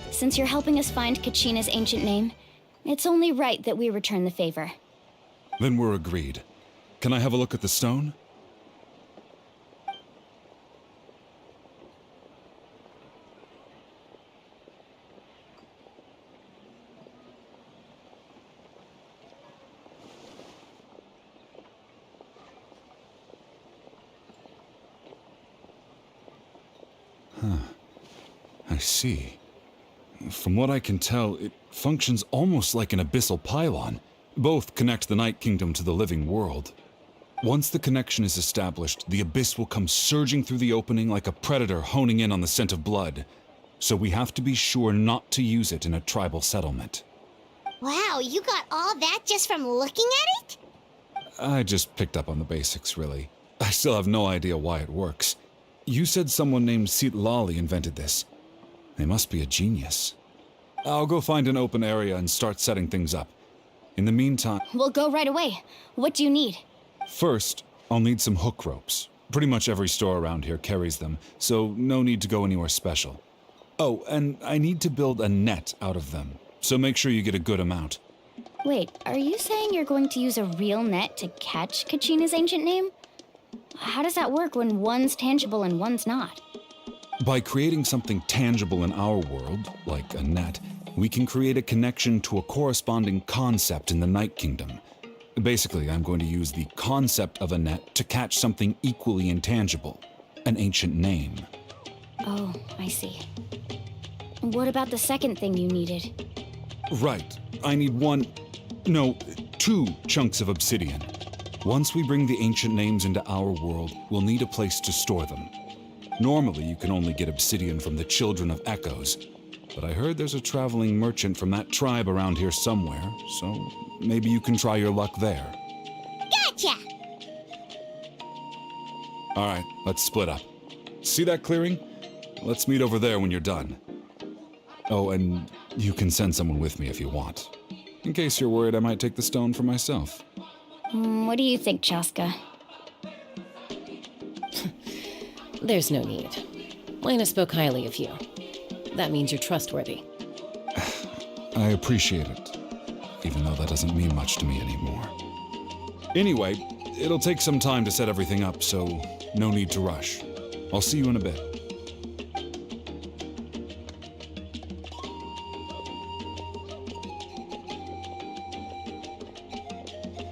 Since you're helping us find Kachina's ancient name, it's only right that we return the favor. Then we're agreed. Can I have a look at the stone? I see. From what I can tell, it functions almost like an abyssal pylon. Both connect the Night Kingdom to the living world. Once the connection is established, the abyss will come surging through the opening like a predator honing in on the scent of blood. So we have to be sure not to use it in a tribal settlement. Wow, you got all that just from looking at it? I just picked up on the basics, really. I still have no idea why it works. You said someone named Lali invented this. They must be a genius. I'll go find an open area and start setting things up. In the meantime... We'll go right away. What do you need? First, I'll need some hook ropes. Pretty much every store around here carries them, so no need to go anywhere special. Oh, and I need to build a net out of them, so make sure you get a good amount. Wait, are you saying you're going to use a real net to catch Kachina's ancient name? How does that work when one's tangible and one's not? By creating something tangible in our world, like a net, we can create a connection to a corresponding concept in the Night Kingdom. Basically, I'm going to use the concept of a net to catch something equally intangible, an ancient name. Oh, I see. What about the second thing you needed? Right. I need two chunks of obsidian. Once we bring the ancient names into our world, we'll need a place to store them. Normally, you can only get obsidian from the Children of Echoes, but I heard there's a traveling merchant from that tribe around here somewhere, so maybe you can try your luck there. Gotcha! All right, let's split up. See that clearing? Let's meet over there when you're done. Oh, and you can send someone with me if you want. In case you're worried I might take the stone for myself. What do you think, Chaska? There's no need. Lena spoke highly of you. That means you're trustworthy. I appreciate it, even though that doesn't mean much to me anymore. Anyway, it'll take some time to set everything up, so no need to rush. I'll see you in a bit.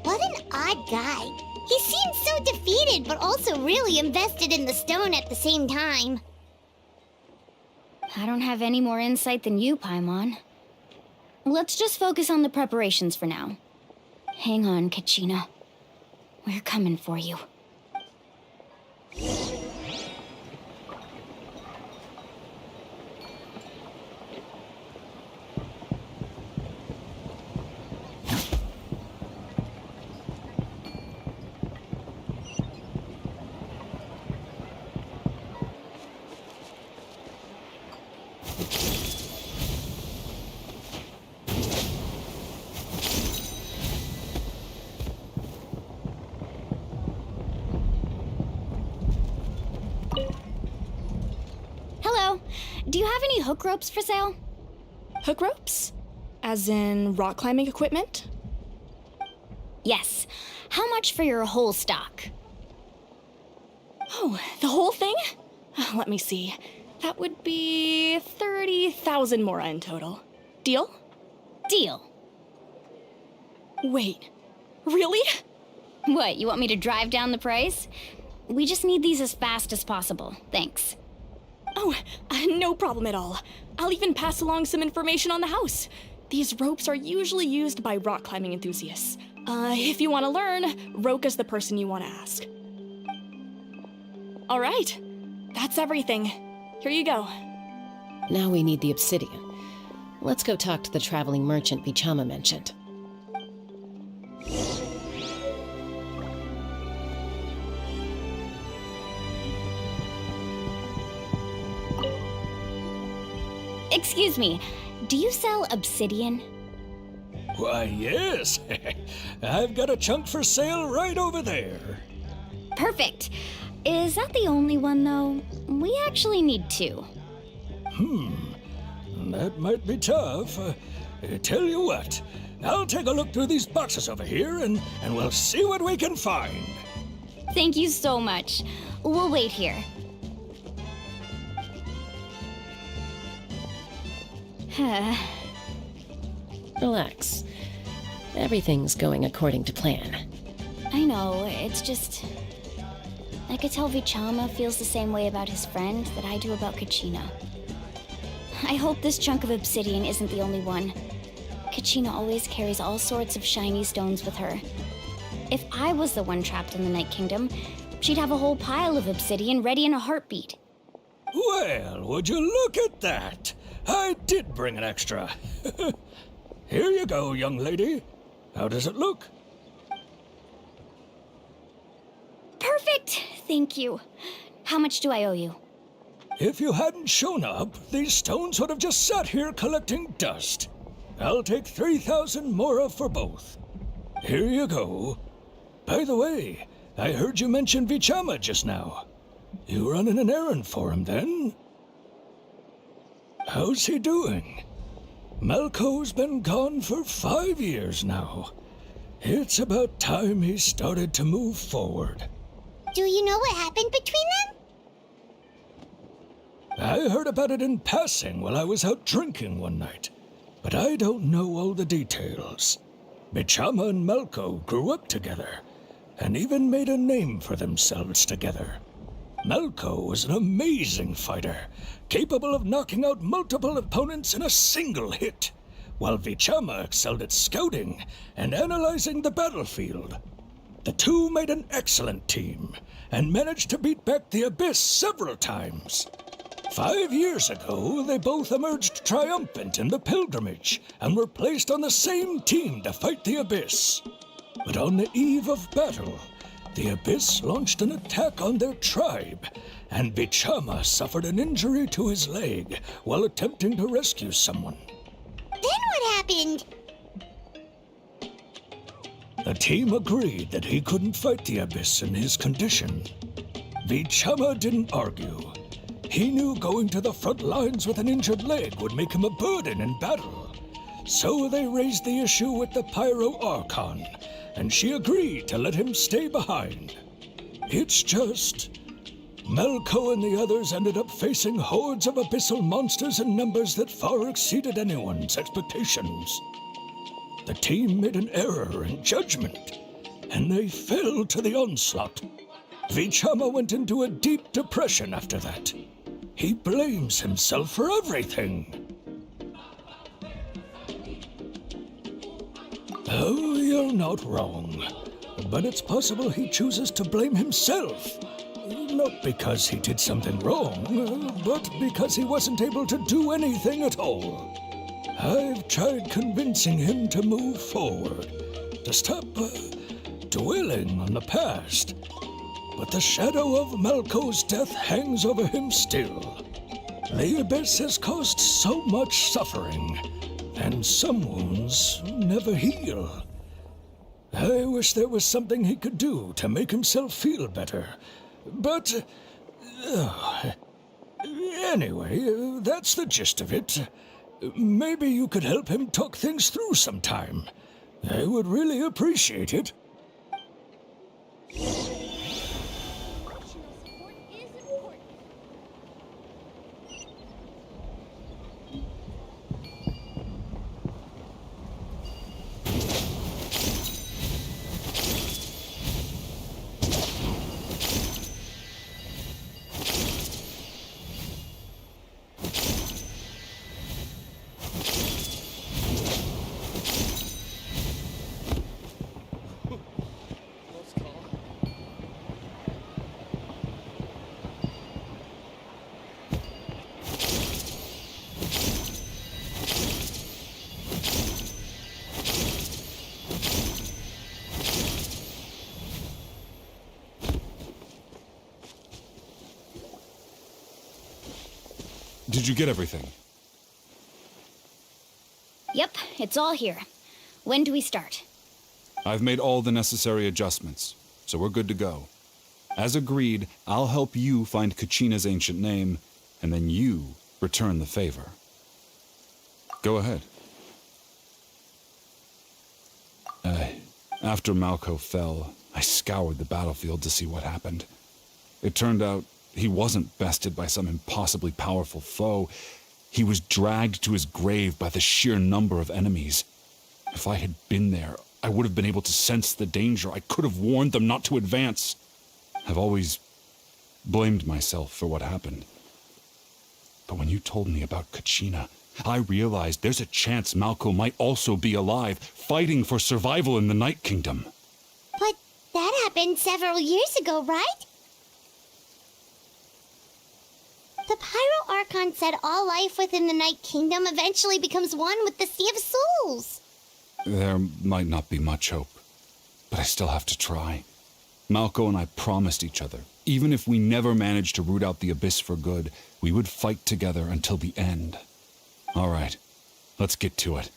What an odd guy. He seems so defeated, but also really invested in the stone at the same time. I don't have any more insight than you, Paimon. Let's just focus on the preparations for now. Hang on, Kachina. We're coming for you. Hello. Do you have any hook ropes for sale? Hook ropes? As in rock climbing equipment? Yes. How much for your whole stock? Oh, the whole thing? Let me see. That would be 30,000 mora in total. Deal? Deal. Wait, really? What, you want me to drive down the price? We just need these as fast as possible. Thanks. Oh, no problem at all. I'll even pass along some information on the house. These ropes are usually used by rock climbing enthusiasts. If you want to learn, Roka's the person you want to ask. All right, that's everything. Here you go. Now we need the obsidian. Let's go talk to the traveling merchant Vichama mentioned. Excuse me, do you sell obsidian? Why, yes. I've got a chunk for sale right over there. Perfect. Is that the only one, though? We actually need two. That might be tough. Tell you what, I'll take a look through these boxes over here and we'll see what we can find. Thank you so much. We'll wait here. Relax. Everything's going according to plan. I know, it's just... I could tell Vichama feels the same way about his friend that I do about Kachina. I hope this chunk of obsidian isn't the only one. Kachina always carries all sorts of shiny stones with her. If I was the one trapped in the Night Kingdom, she'd have a whole pile of obsidian ready in a heartbeat. Well, would you look at that? I did bring an extra. Here you go, young lady. How does it look? Perfect! Thank you. How much do I owe you? If you hadn't shown up, these stones would have just sat here collecting dust. I'll take 3,000 mora for both. Here you go. By the way, I heard you mention Vichama just now. You running an errand for him, then? How's he doing? Malco's been gone for 5 years now. It's about time he started to move forward. Do you know what happened between them? I heard about it in passing while I was out drinking one night, but I don't know all the details. Vichama and Malco grew up together, and even made a name for themselves together. Malco was an amazing fighter, capable of knocking out multiple opponents in a single hit, while Vichama excelled at scouting and analyzing the battlefield. The two made an excellent team, and managed to beat back the Abyss several times. 5 years ago, they both emerged triumphant in the pilgrimage, and were placed on the same team to fight the Abyss. But on the eve of battle, the Abyss launched an attack on their tribe, and Vichama suffered an injury to his leg while attempting to rescue someone. Then what happened? The team agreed that he couldn't fight the Abyss in his condition. Vichama didn't argue. He knew going to the front lines with an injured leg would make him a burden in battle. So they raised the issue with the Pyro Archon, and she agreed to let him stay behind. It's just... Melko and the others ended up facing hordes of abyssal monsters in numbers that far exceeded anyone's expectations. The team made an error in judgment, and they fell to the onslaught. Vichama went into a deep depression after that. He blames himself for everything. Oh, you're not wrong. But it's possible he chooses to blame himself. Not because he did something wrong, but because he wasn't able to do anything at all. I've tried convincing him to move forward, to stop dwelling on the past. But the shadow of Malko's death hangs over him still. The Abyss has caused so much suffering, and some wounds never heal. I wish there was something he could do to make himself feel better. But... anyway, that's the gist of it. Maybe you could help him talk things through sometime. I would really appreciate it. Did you get everything? Yep, it's all here. When do we start? I've made all the necessary adjustments, so we're good to go. As agreed, I'll help you find Kachina's ancient name, and then you return the favor. Go ahead. After Malko fell, I scoured the battlefield to see what happened. It turned out he wasn't bested by some impossibly powerful foe. He was dragged to his grave by the sheer number of enemies. If I had been there, I would have been able to sense the danger. I could have warned them not to advance. I've always blamed myself for what happened. But when you told me about Kachina, I realized there's a chance Malko might also be alive, fighting for survival in the Night Kingdom. But that happened several years ago, right? The Pyro Archon said all life within the Night Kingdom eventually becomes one with the Sea of Souls. There might not be much hope, but I still have to try. Malko and I promised each other, even if we never managed to root out the Abyss for good, we would fight together until the end. All right, let's get to it.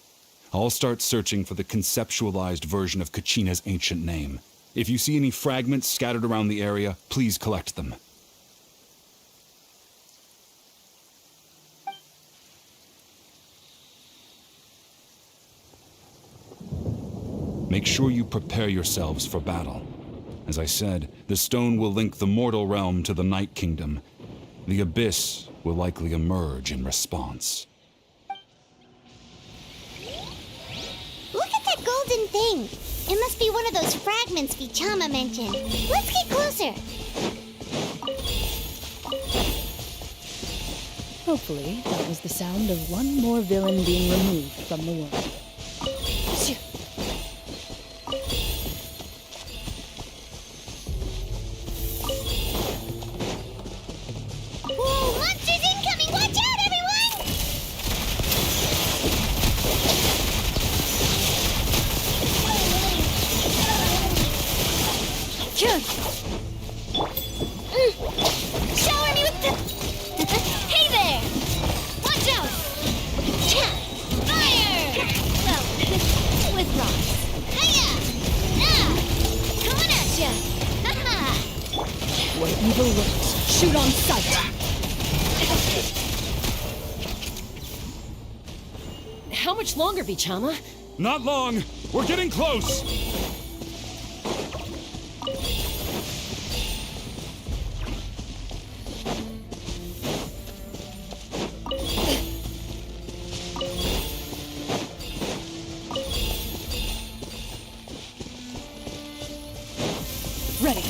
I'll start searching for the conceptualized version of Kachina's ancient name. If you see any fragments scattered around the area, please collect them. Make sure you prepare yourselves for battle. As I said, the stone will link the mortal realm to the Night Kingdom. The Abyss will likely emerge in response. Look at that golden thing. It must be one of those fragments Vichama mentioned. Let's get closer. Hopefully, that was the sound of one more villain being removed from the world. Whoa, monsters incoming! Watch out, everyone! Shower me with the... Hey there! Watch out! Fire! How much longer, Vichama? Not long! We're getting close! Ready.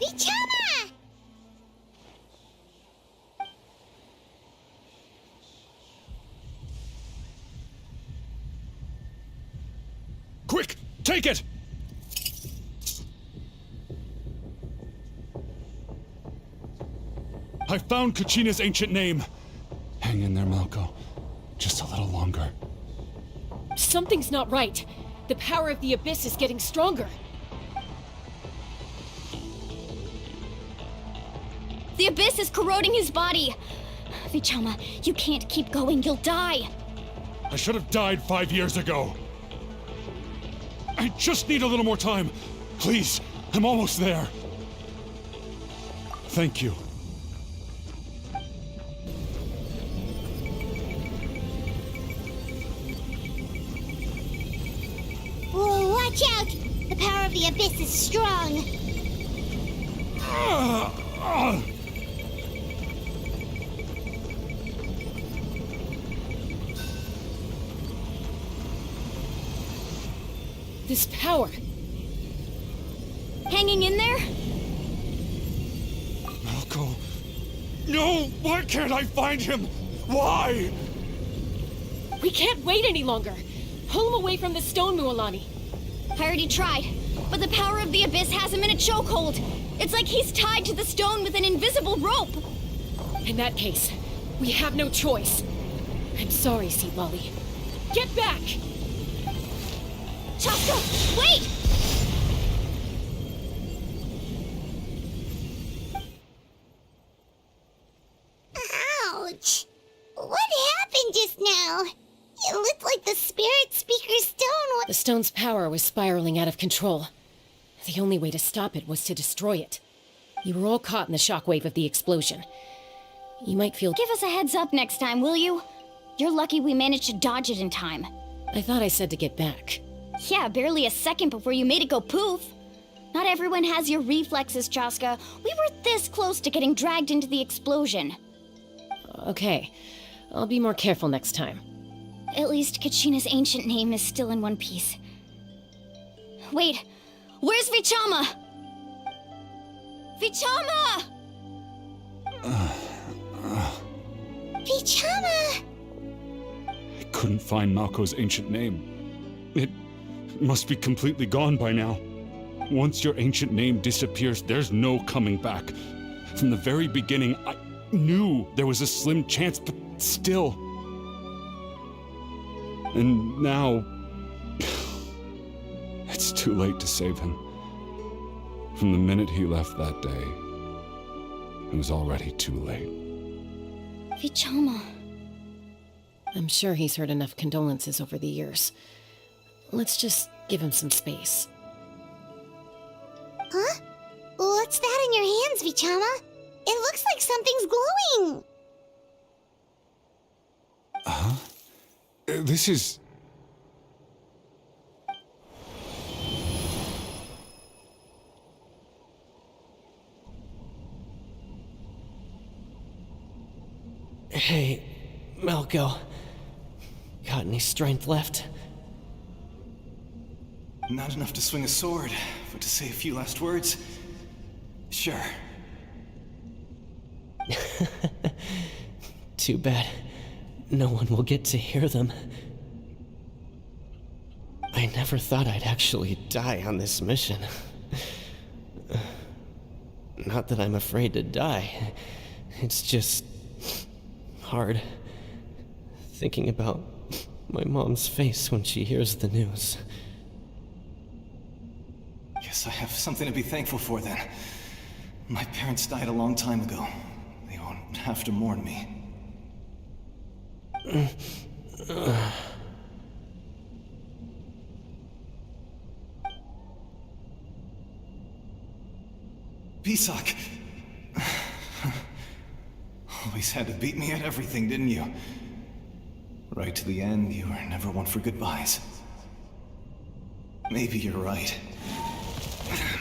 Vichama! Quick! Take it! I found Kachina's ancient name. Hang in there, Malko. Just a little longer. Something's not right. The power of the Abyss is getting stronger. The Abyss is corroding his body. Vichama, you can't keep going. You'll die. I should have died 5 years ago. I just need a little more time. Please, I'm almost there. Thank you. Whoa, watch out! The power of the Abyss is strong. This power. Hanging in there? Malko. No! Why can't I find him? Why? We can't wait any longer. Pull him away from the stone, Mualani. I already tried, but the power of the Abyss has him in a chokehold. It's like he's tied to the stone with an invisible rope. In that case, we have no choice. I'm sorry, Sea Lolly. Get back! Chaska, wait! Ouch! What happened just now? It looked like the Spirit Speaker's stone was— The stone's power was spiraling out of control. The only way to stop it was to destroy it. You were all caught in the shockwave of the explosion. You might feel— Give us a heads up next time, will you? You're lucky we managed to dodge it in time. I thought I said to get back. Yeah, barely a second before you made it go poof. Not everyone has your reflexes, Chaska. We were this close to getting dragged into the explosion. Okay, I'll be more careful next time. At least Kachina's ancient name is still in one piece. Wait, where's Vichama? Vichama! Vichama! I couldn't find Malko's ancient name. It must be completely gone by now. Once your ancient name disappears, there's no coming back. From the very beginning, I knew there was a slim chance, but still. And now, it's too late to save him. From the minute he left that day, it was already too late. Vichama. I'm sure he's heard enough condolences over the years. Let's just give him some space. Huh? What's that in your hands, Vichama? It looks like something's glowing! Huh? This is... Hey, Malko. Got any strength left? Not enough to swing a sword, but to say a few last words? Sure. Too bad. No one will get to hear them. I never thought I'd actually die on this mission. Not that I'm afraid to die. It's just hard thinking about my mom's face when she hears the news. Guess I have something to be thankful for then. My parents died a long time ago. They won't have to mourn me. Pisak! Always had to beat me at everything, didn't you? Right to the end, you were never one for goodbyes. Maybe you're right.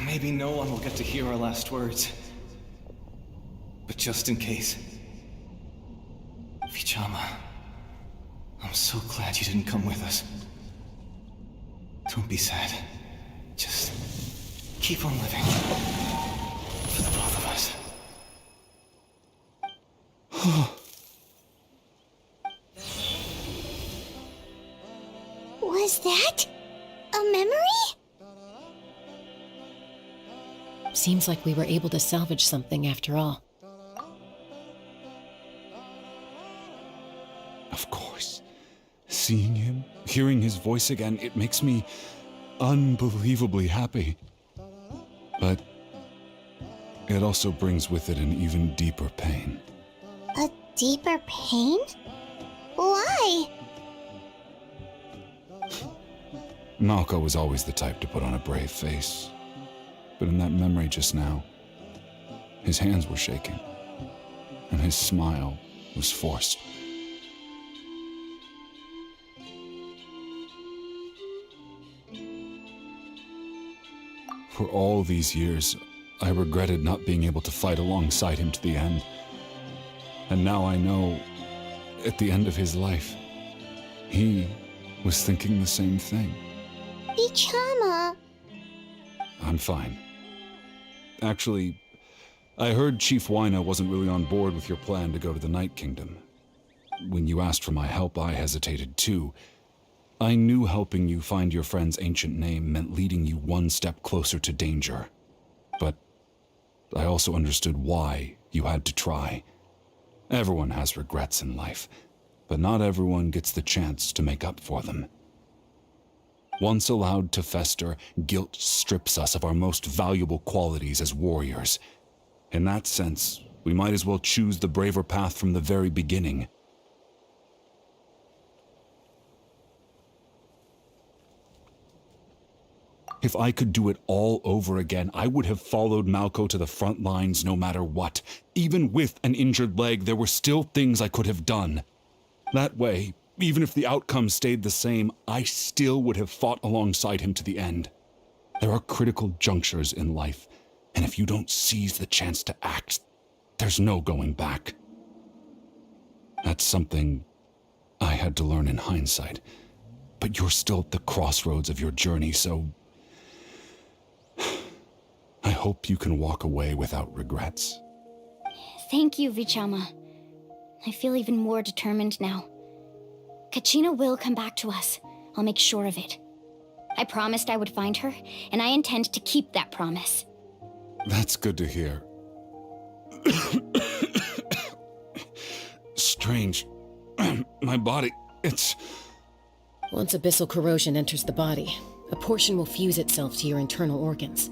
Maybe no one will get to hear our last words. But just in case... Vichama, I'm so glad you didn't come with us. Don't be sad. Just keep on living. For the both of us. Was that a memory? Seems like we were able to salvage something after all. Of course. Seeing him, hearing his voice again, it makes me unbelievably happy. But it also brings with it an even deeper pain. A deeper pain? Why? Malco was always the type to put on a brave face. But in that memory just now, his hands were shaking, and his smile was forced. For all these years, I regretted not being able to fight alongside him to the end. And now I know, at the end of his life, he was thinking the same thing. Vichama. I'm fine. Actually, I heard Chief Wyna wasn't really on board with your plan to go to the Night Kingdom. When you asked for my help, I hesitated too. I knew helping you find your friend's ancient name meant leading you one step closer to danger. But I also understood why you had to try. Everyone has regrets in life, but not everyone gets the chance to make up for them. Once allowed to fester, guilt strips us of our most valuable qualities as warriors. In that sense, we might as well choose the braver path from the very beginning. If I could do it all over again, I would have followed Malco to the front lines no matter what. Even with an injured leg, there were still things I could have done. That way, even if the outcome stayed the same, I still would have fought alongside him to the end. There are critical junctures in life, and if you don't seize the chance to act, there's no going back. That's something I had to learn in hindsight, but you're still at the crossroads of your journey, so I hope you can walk away without regrets. Thank you, Vichama. I feel even more determined now. Kachina will come back to us. I'll make sure of it. I promised I would find her, and I intend to keep that promise. That's good to hear. Strange. My body, it's... Once abyssal corrosion enters the body, a portion will fuse itself to your internal organs.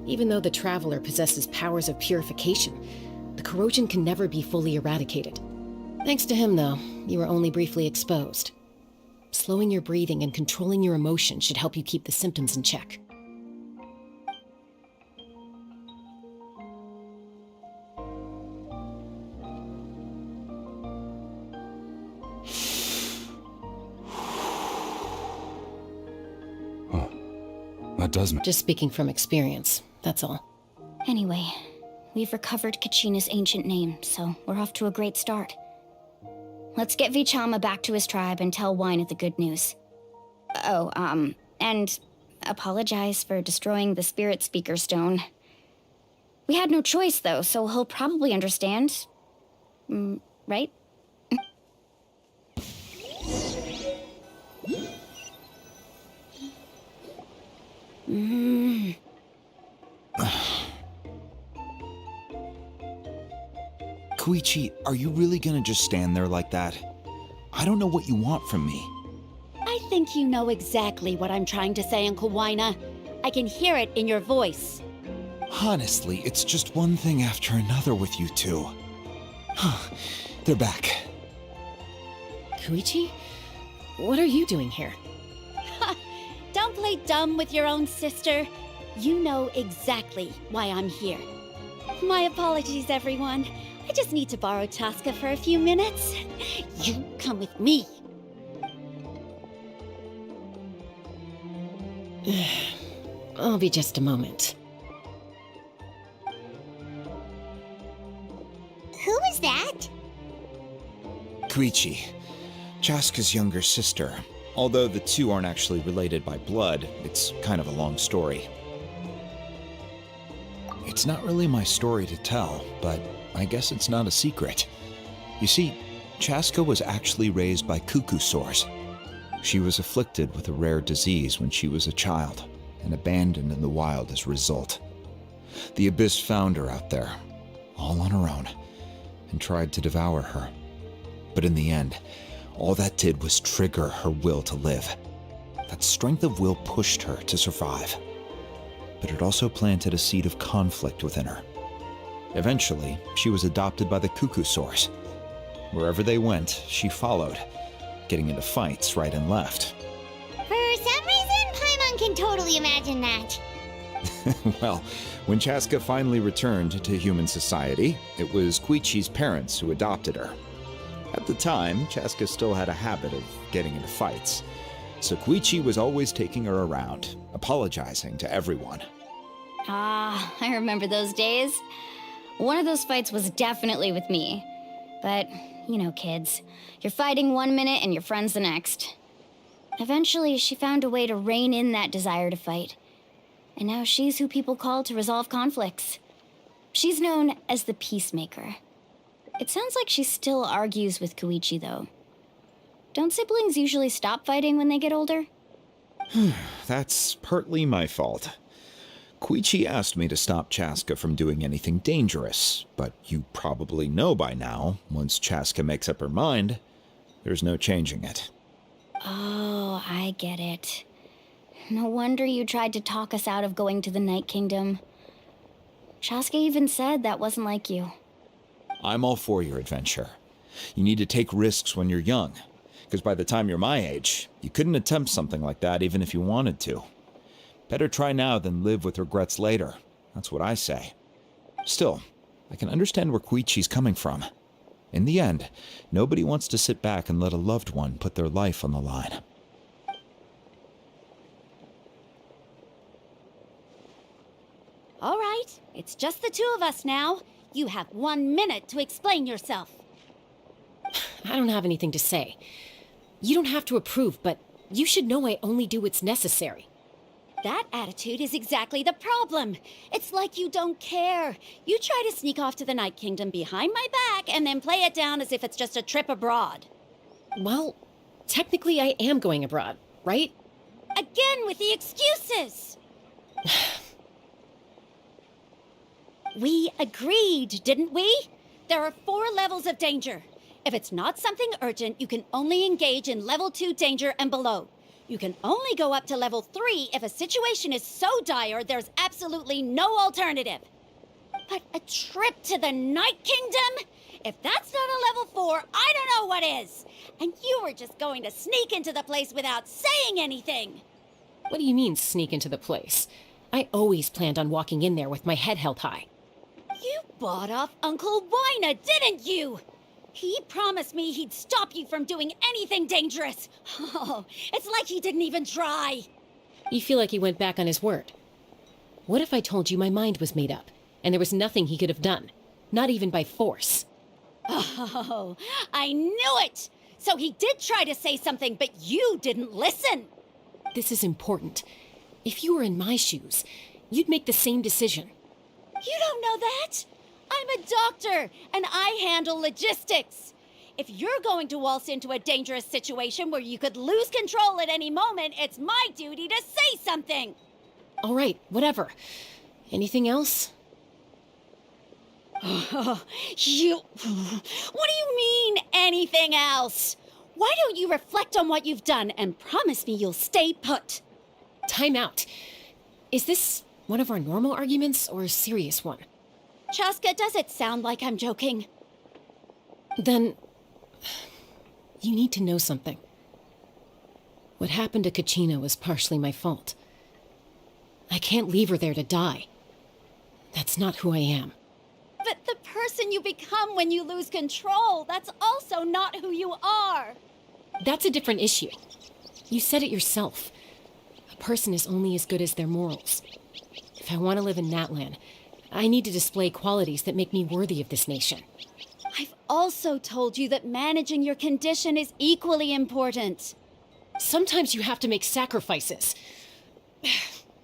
Even though the Traveler possesses powers of purification, the corrosion can never be fully eradicated. Thanks to him, though, you were only briefly exposed. Slowing your breathing and controlling your emotions should help you keep the symptoms in check. That does me. Just speaking from experience, that's all. Anyway, we've recovered Kachina's ancient name, so we're off to a great start. Let's get Vichama back to his tribe and tell Wyna the good news. And apologize for destroying the Spirit Speaker Stone. We had no choice, though, so he'll probably understand. Right? Koichi, are you really gonna just stand there like that? I don't know what you want from me. I think you know exactly what I'm trying to say, Uncle Wyna. I can hear it in your voice. Honestly, it's just one thing after another with you two. They're back. Koichi? what are you doing here? Don't play dumb with your own sister. You know exactly why I'm here. My apologies, everyone. I just need to borrow Chaska for a few minutes. You come with me. I'll be just a moment. Who was that? Koichi, Chaska's younger sister. Although the two aren't actually related by blood, it's kind of a long story. It's not really my story to tell, but I guess it's not a secret. You see, Chaska was actually raised by cuckoo sores. She was afflicted with a rare disease when she was a child, and abandoned in the wild as a result. The Abyss found her out there, all on her own, and tried to devour her. But in the end, all that did was trigger her will to live. That strength of will pushed her to survive. But it also planted a seed of conflict within her. Eventually, she was adopted by the cuckoo sores. Wherever they went, she followed, getting into fights right and left. For some reason, Paimon can totally imagine that. Well, when Chaska finally returned to human society, it was Koichi's parents who adopted her. At the time, Chaska still had a habit of getting into fights, so Koichi was always taking her around, apologizing to everyone. Ah, I remember those days. One of those fights was definitely with me. But, you know, kids. You're fighting one minute and your friend's the next. Eventually, she found a way to rein in that desire to fight. And now she's who people call to resolve conflicts. She's known as the Peacemaker. It sounds like she still argues with Koichi, though. Don't siblings usually stop fighting when they get older? That's partly my fault. Koichi asked me to stop Chaska from doing anything dangerous, but you probably know by now, once Chaska makes up her mind, there's no changing it. Oh, I get it. No wonder you tried to talk us out of going to the Night Kingdom. Chaska even said that wasn't like you. I'm all for your adventure. You need to take risks when you're young, because by the time you're my age, you couldn't attempt something like that even if you wanted to. Better try now than live with regrets later. That's what I say. Still, I can understand where Koichi's coming from. In the end, nobody wants to sit back and let a loved one put their life on the line. All right, it's just the two of us now. You have 1 minute to explain yourself. I don't have anything to say. You don't have to approve, but you should know I only do what's necessary. That attitude is exactly the problem. It's like you don't care. You try to sneak off to the Night Kingdom behind my back and then play it down as if it's just a trip abroad. Well, technically I am going abroad, right? Again with the excuses! We agreed, didn't we? There are 4 levels of danger. If it's not something urgent, you can only engage in level 2 danger and below. You can only go up to level 3 if a situation is so dire there's absolutely no alternative. But a trip to the Night Kingdom? If that's not a level 4, I don't know what is. And you were just going to sneak into the place without saying anything. What do you mean, sneak into the place? I always planned on walking in there with my head held high. You bought off Uncle Wina, didn't you? He promised me he'd stop you from doing anything dangerous. Oh, it's like he didn't even try. You feel like he went back on his word. What if I told you my mind was made up, and there was nothing he could have done? Not even by force. Oh, I knew it! So he did try to say something, but you didn't listen. This is important. If you were in my shoes, you'd make the same decision. You don't know that? I'm a doctor, and I handle logistics. If you're going to waltz into a dangerous situation where you could lose control at any moment, it's my duty to say something. All right, whatever. Anything else? What do you mean, anything else? Why don't you reflect on what you've done and promise me you'll stay put? Time out. Is this one of our normal arguments or a serious one? Chaska, does it sound like I'm joking? Then, you need to know something. What happened to Kachina was partially my fault. I can't leave her there to die. That's not who I am. But the person you become when you lose control, that's also not who you are. That's a different issue. You said it yourself. A person is only as good as their morals. If I want to live in Natlan, I need to display qualities that make me worthy of this nation. I've also told you that managing your condition is equally important. Sometimes you have to make sacrifices.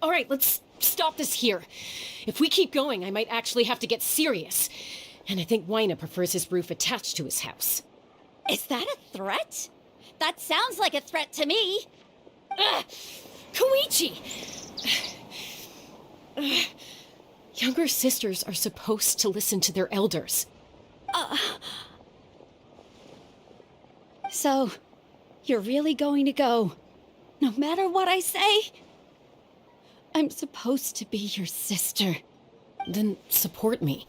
All right, let's stop this here. If we keep going, I might actually have to get serious. And I think Wyna prefers his roof attached to his house. Is that a threat? That sounds like a threat to me. Koichi! Younger sisters are supposed to listen to their elders. So, you're really going to go, no matter what I say? I'm supposed to be your sister. Then support me.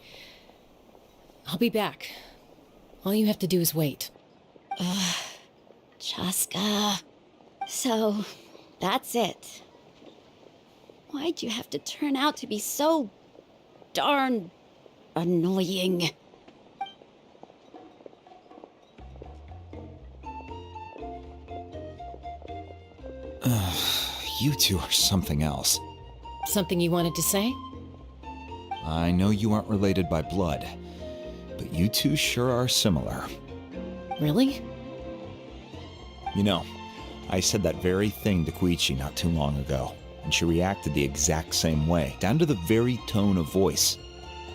I'll be back. All you have to do is wait. Chaska. So, that's it. Why'd you have to turn out to be so darn annoying? You two are something else. Something you wanted to say? I know you aren't related by blood, but you two sure are similar. Really? You know, I said that very thing to Koichi not too long ago, and she reacted the exact same way, down to the very tone of voice.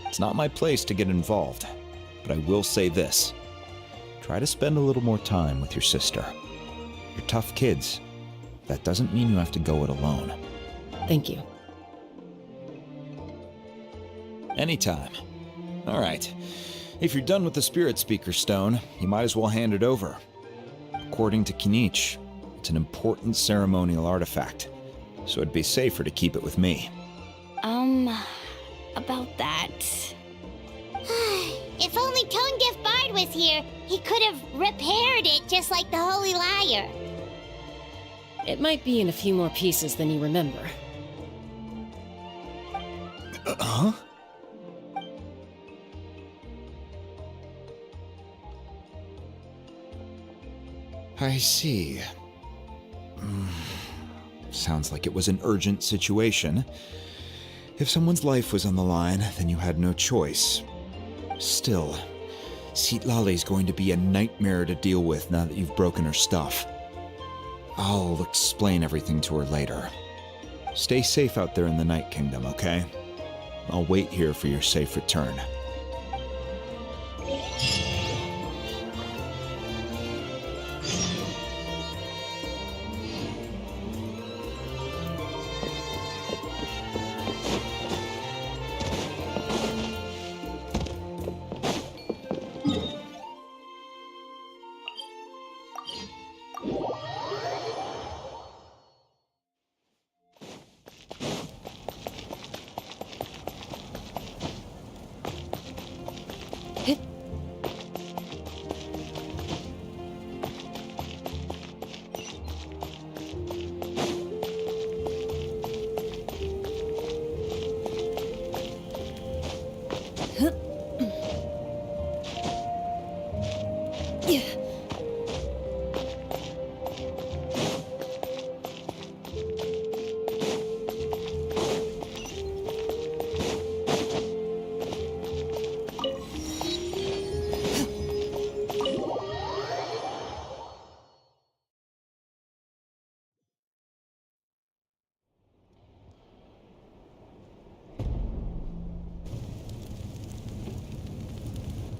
It's not my place to get involved, but I will say this. Try to spend a little more time with your sister. You're tough kids. That doesn't mean you have to go it alone. Thank you. Anytime. All right. If you're done with the Spirit Speaker Stone, you might as well hand it over. According to Kinich, it's an important ceremonial artifact, so it'd be safer to keep it with me. About that. If only Tone Deaf Bard was here, he could have repaired it just like the Holy Liar. It might be in a few more pieces than you remember. Huh? I see. Sounds like it was an urgent situation. If someone's life was on the line, then you had no choice. Still, Citlali's going to be a nightmare to deal with now that you've broken her stuff. I'll explain everything to her later. Stay safe out there in the Night Kingdom, okay? I'll wait here for your safe return.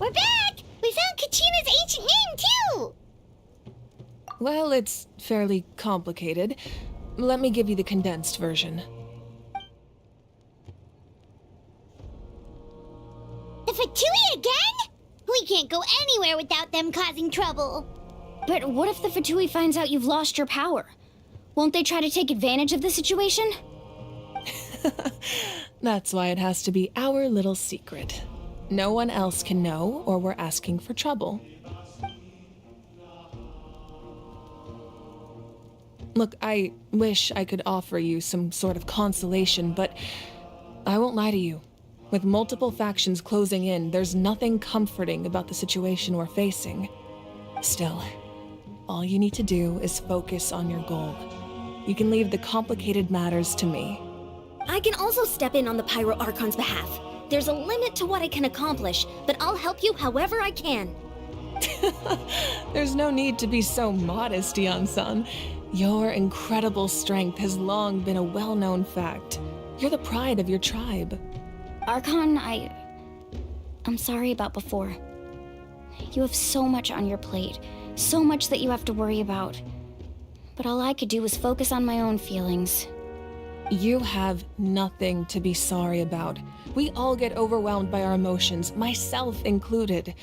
We're back! We found Kachina's ancient name, too! Well, it's fairly complicated. Let me give you the condensed version. The Fatui again? We can't go anywhere without them causing trouble. But what if the Fatui finds out you've lost your power? Won't they try to take advantage of the situation? That's why it has to be our little secret. No one else can know, or we're asking for trouble. Look, I wish I could offer you some sort of consolation, but I won't lie to you. With multiple factions closing in, there's nothing comforting about the situation we're facing. Still, all you need to do is focus on your goal. You can leave the complicated matters to me. I can also step in on the Pyro Archon's behalf. There's a limit to what I can accomplish, but I'll help you however I can. There's no need to be so modest, Yan-san. Your incredible strength has long been a well-known fact. You're the pride of your tribe. Archon, I'm sorry about before. You have so much on your plate, so much that you have to worry about. But all I could do was focus on my own feelings. You have nothing to be sorry about. We all get overwhelmed by our emotions, myself included.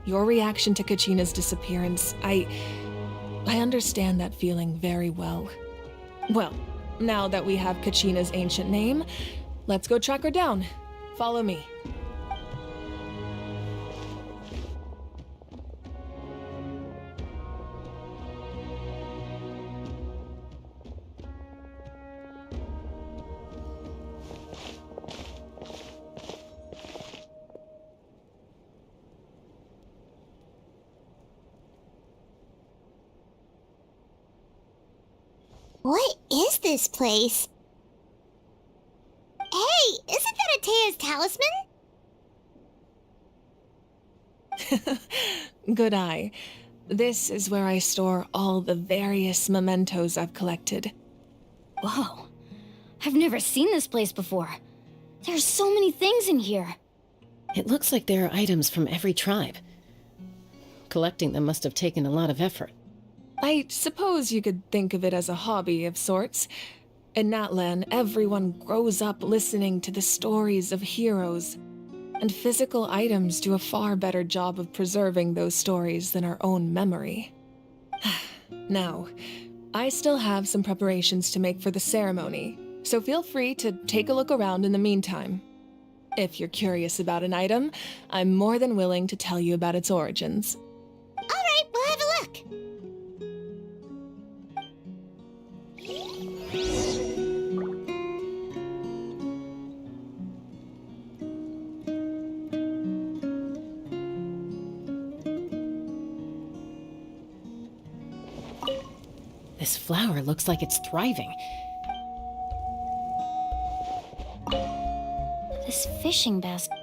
Your reaction to Kachina's disappearance, I understand that feeling very well. Well, now that we have Kachina's ancient name, let's go track her down. Follow me. What is this place? Hey, isn't that Atea's talisman? Good eye. This is where I store all the various mementos I've collected. Whoa. I've never seen this place before. There's so many things in here. It looks like there are items from every tribe. Collecting them must have taken a lot of effort. I suppose you could think of it as a hobby of sorts. In Natlan, everyone grows up listening to the stories of heroes, and physical items do a far better job of preserving those stories than our own memory. Now, I still have some preparations to make for the ceremony, so feel free to take a look around in the meantime. If you're curious about an item, I'm more than willing to tell you about its origins. All right, we'll have a look. This flower looks like it's thriving. This fishing basket.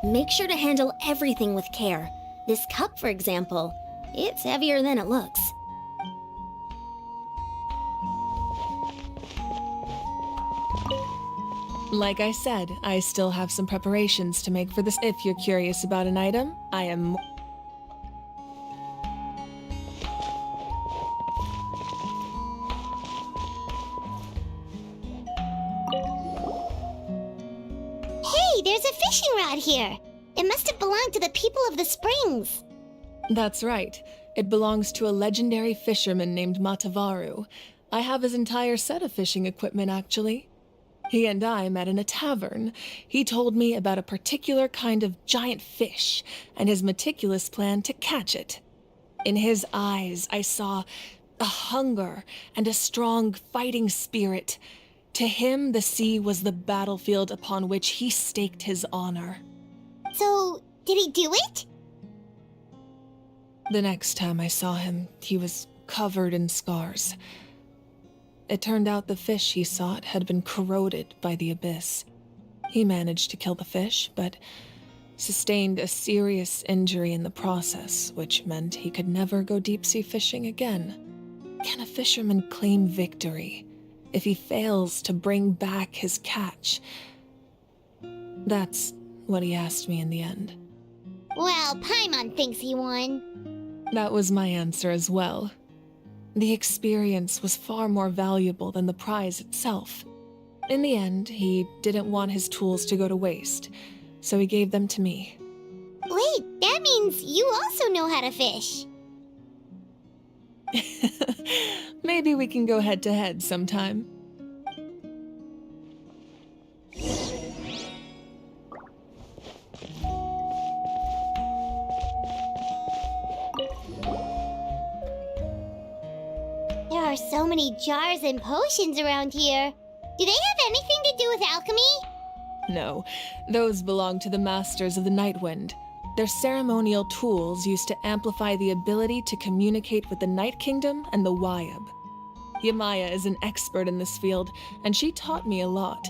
Make sure to handle everything with care. This cup, for example, it's heavier than it looks. Like I said, I still have some preparations to make for this. If you're curious about an item, I am... Hey, there's a fishing rod here. It must have belonged to the people of the springs. That's right. It belongs to a legendary fisherman named Matavaru. I have his entire set of fishing equipment, actually. He and I met in a tavern. He told me about a particular kind of giant fish and his meticulous plan to catch it. In his eyes, I saw a hunger and a strong fighting spirit. To him, the sea was the battlefield upon which he staked his honor. So, did he do it? The next time I saw him, he was covered in scars. It turned out the fish he sought had been corroded by the abyss. He managed to kill the fish, but sustained a serious injury in the process, which meant he could never go deep-sea fishing again. Can a fisherman claim victory if he fails to bring back his catch? That's what he asked me in the end. Well, Paimon thinks he won. That was my answer as well. The experience was far more valuable than the prize itself. In the end, he didn't want his tools to go to waste, so he gave them to me. Wait, that means you also know how to fish. Maybe we can go head-to-head sometime. so many jars and potions around here. Do they have anything to do with alchemy? No, those belong to the Masters of the Nightwind. They're ceremonial tools used to amplify the ability to communicate with the Night Kingdom and the Wyab. Yamaya is an expert in this field, and she taught me a lot.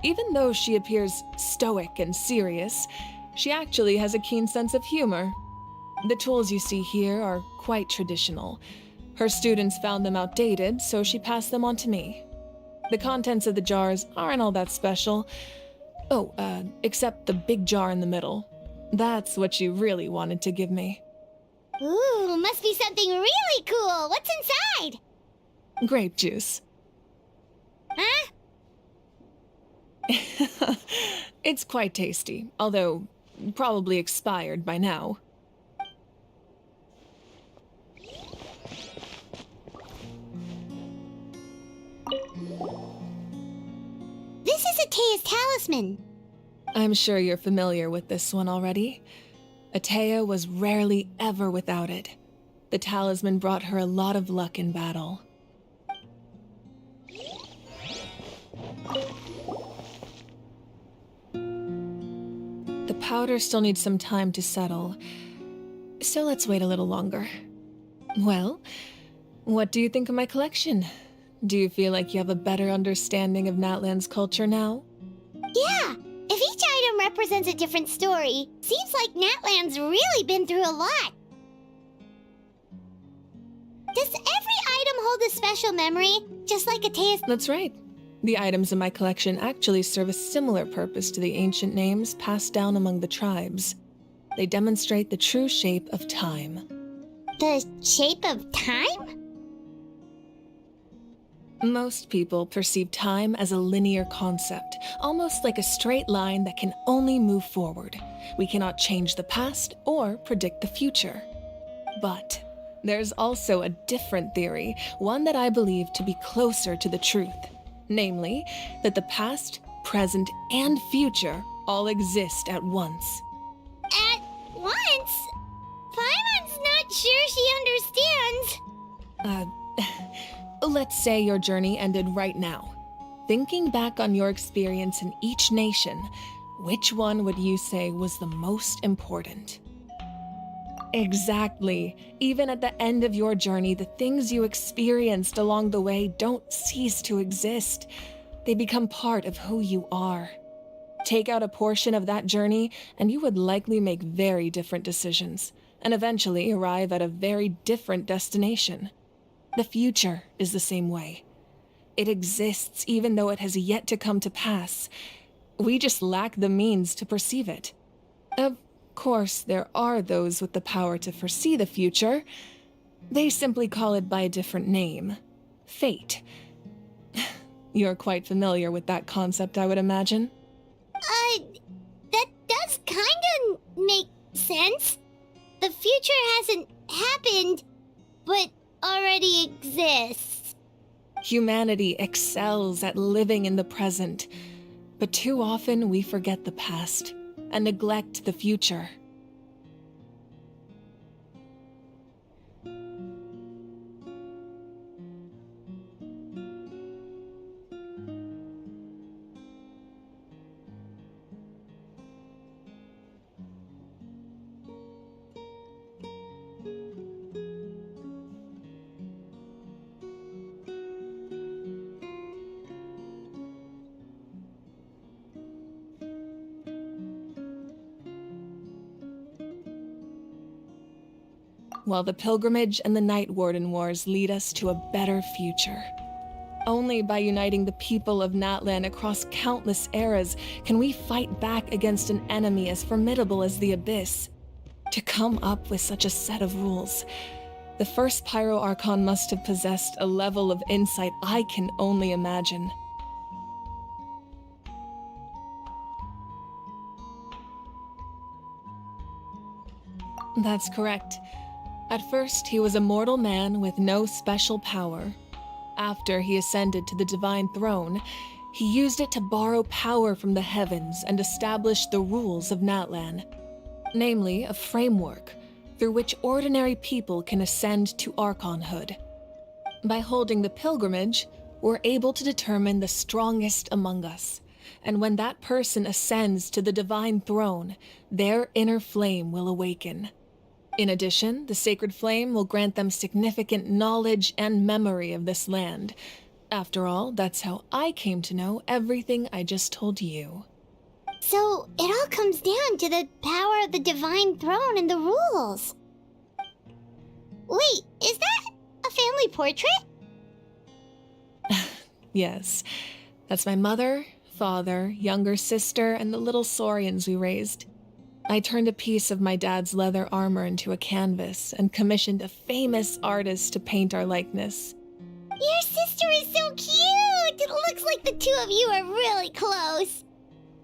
Even though she appears stoic and serious, she actually has a keen sense of humor. The tools you see here are quite traditional. Her students found them outdated, so she passed them on to me. The contents of the jars aren't all that special. Oh, except the big jar in the middle. That's what she really wanted to give me. Ooh, must be something really cool. What's inside? Grape juice. Huh? It's quite tasty, although probably expired by now. This is Atea's talisman. I'm sure you're familiar with this one already. Atea was rarely ever without it. The talisman brought her a lot of luck in battle. The powder still needs some time to settle, so let's wait a little longer. Well, what do you think of my collection? Do you feel like you have a better understanding of Natlan's culture now? Yeah, if each item represents a different story, seems like Natlan's really been through a lot. Does every item hold a special memory, just like Atea's? That's right. The items in my collection actually serve a similar purpose to the ancient names passed down among the tribes. They demonstrate the true shape of time. The shape of time? Most people perceive time as a linear concept, almost like a straight line that can only move forward. We cannot change the past or predict the future. But there's also a different theory, one that I believe to be closer to the truth. Namely, that the past, present, and future all exist at once. At once? Paimon's not sure she understands. Let's say your journey ended right now. Thinking back on your experience in each nation, which one would you say was the most important? Exactly. Even at the end of your journey, the things you experienced along the way don't cease to exist. They become part of who you are. Take out a portion of that journey, and you would likely make very different decisions, and eventually arrive at a very different destination. The future is the same way. It exists even though it has yet to come to pass. We just lack the means to perceive it. Of course, there are those with the power to foresee the future. They simply call it by a different name. Fate. You're quite familiar with that concept, I would imagine. That does kinda make sense. The future hasn't happened, but already exists. Humanity excels at living in the present, but too often we forget the past and neglect the future. While the pilgrimage and the Night Warden Wars lead us to a better future. Only by uniting the people of Natlan across countless eras can we fight back against an enemy as formidable as the Abyss. To come up with such a set of rules, the first Pyro Archon must have possessed a level of insight I can only imagine. That's correct. At first, he was a mortal man with no special power. After he ascended to the divine throne, he used it to borrow power from the heavens and establish the rules of Natlan. Namely, a framework through which ordinary people can ascend to Archonhood. By holding the pilgrimage, we're able to determine the strongest among us. And when that person ascends to the divine throne, their inner flame will awaken. In addition, the sacred flame will grant them significant knowledge and memory of this land. After all, that's how I came to know everything I just told you. So, it all comes down to the power of the divine throne and the rules. Wait, is that a family portrait? Yes, that's my mother, father, younger sister, and the little saurians we raised. I turned a piece of my dad's leather armor into a canvas and commissioned a famous artist to paint our likeness. Your sister is so cute! It looks like the two of you are really close.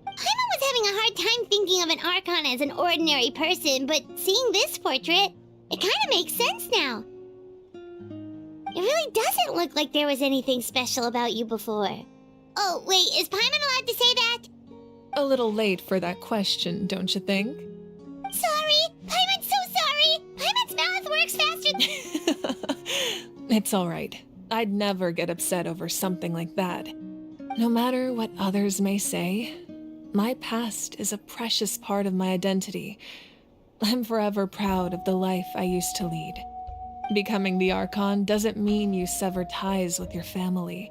Paimon was having a hard time thinking of an Archon as an ordinary person, but seeing this portrait, it kind of makes sense now. It really doesn't look like there was anything special about you before. Oh, wait, is Paimon allowed to say that? A little late for that question, don't you think? Sorry! Paimon's so sorry! Paimon's mouth works faster. It's all right. I'd never get upset over something like that. No matter what others may say, my past is a precious part of my identity. I'm forever proud of the life I used to lead. Becoming the Archon doesn't mean you sever ties with your family.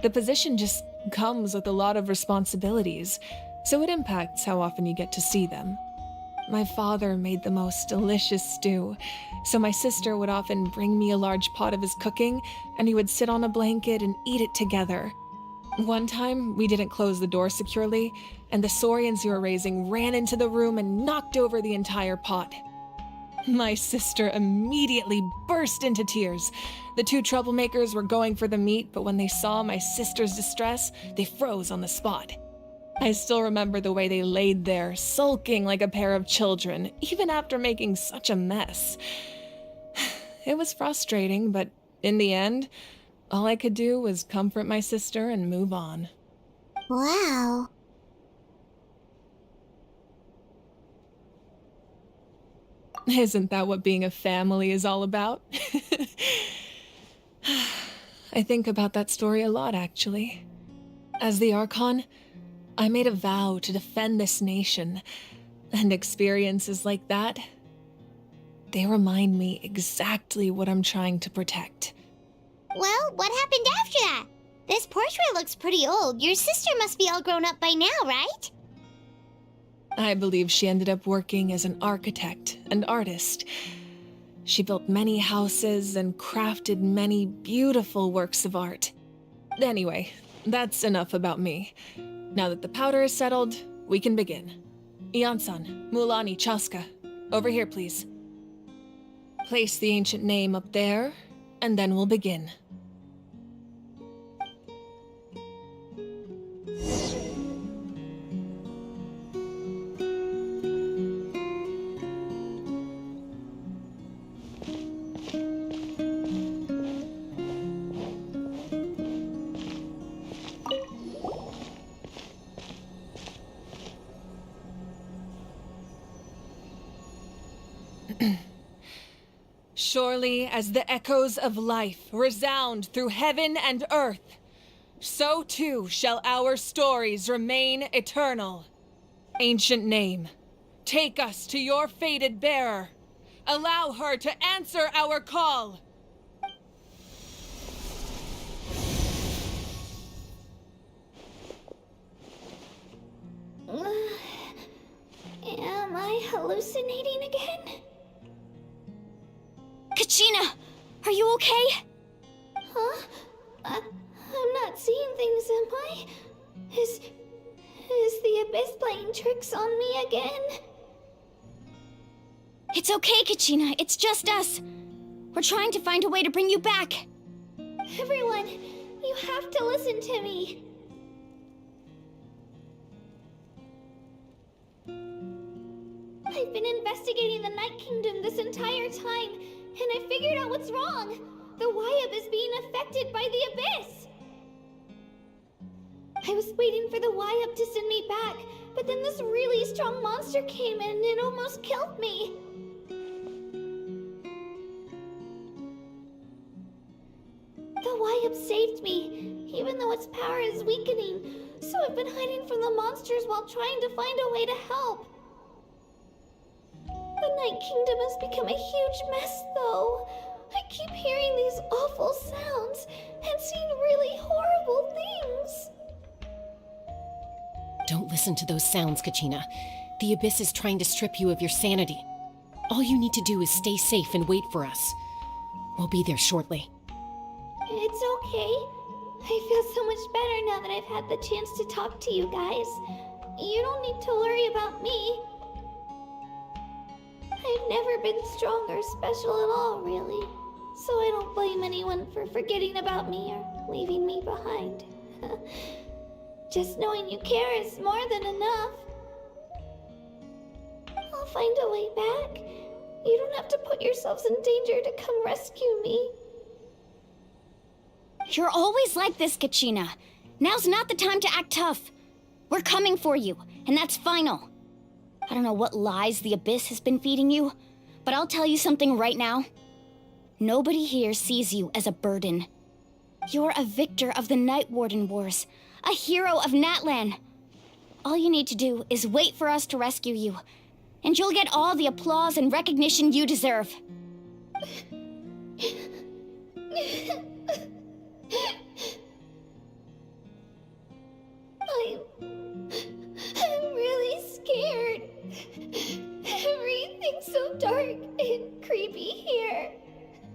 The position just comes with a lot of responsibilities, so it impacts how often you get to see them. My father made the most delicious stew, so my sister would often bring me a large pot of his cooking, and he would sit on a blanket and eat it together. One time, we didn't close the door securely, and the saurians you were raising ran into the room and knocked over the entire pot. My sister immediately burst into tears. The two troublemakers were going for the meat, but when they saw my sister's distress, they froze on the spot. I still remember the way they laid there, sulking like a pair of children, even after making such a mess. It was frustrating, but in the end, all I could do was comfort my sister and move on. Wow. Isn't that what being a family is all about? I think about that story a lot, actually. As the Archon, I made a vow to defend this nation, and experiences like that, they remind me exactly what I'm trying to protect. Well, what happened after that? This portrait looks pretty old. Your sister must be all grown up by now, right? I believe she ended up working as an architect and artist. She built many houses and crafted many beautiful works of art. Anyway, that's enough about me. Now that the powder is settled, we can begin. Ian-san, Mulani, Chaska, over here, please. Place the ancient name up there, and then we'll begin. Surely as the echoes of life resound through heaven and earth, so too shall our stories remain eternal. Ancient name, take us to your fated bearer. Allow her to answer our call. Am I hallucinating again? Kachina! Are you okay? Huh? I'm not seeing things, am I? Is the Abyss playing tricks on me again? It's okay, Kachina. It's just us. We're trying to find a way to bring you back. Everyone, you have to listen to me. I've been investigating the Night Kingdom this entire time, and I figured out what's wrong. The Wyab is being affected by the Abyss. I was waiting for the Wyab to send me back, but then this really strong monster came in and it almost killed me. find me, even though its power is weakening. So I've been hiding from the monsters while trying to find a way to help. The Night Kingdom has become a huge mess, though. I keep hearing these awful sounds and seeing really horrible things. Don't listen to those sounds, Kachina. The Abyss is trying to strip you of your sanity. All you need to do is stay safe and wait for us. We'll be there shortly. It's okay. I feel so much better now that I've had the chance to talk to you guys. You don't need to worry about me. I've never been strong or special at all, really. So I don't blame anyone for forgetting about me or leaving me behind. Just knowing you care is more than enough. I'll find a way back. You don't have to put yourselves in danger to come rescue me. You're always like this, Kachina. Now's not the time to act tough. We're coming for you, and that's final. I don't know what lies the Abyss has been feeding you, but I'll tell you something right now. Nobody here sees you as a burden. You're a victor of the Night Warden Wars, a hero of Natlan. All you need to do is wait for us to rescue you, and you'll get all the applause and recognition you deserve. I'm really scared. Everything's so dark and creepy here.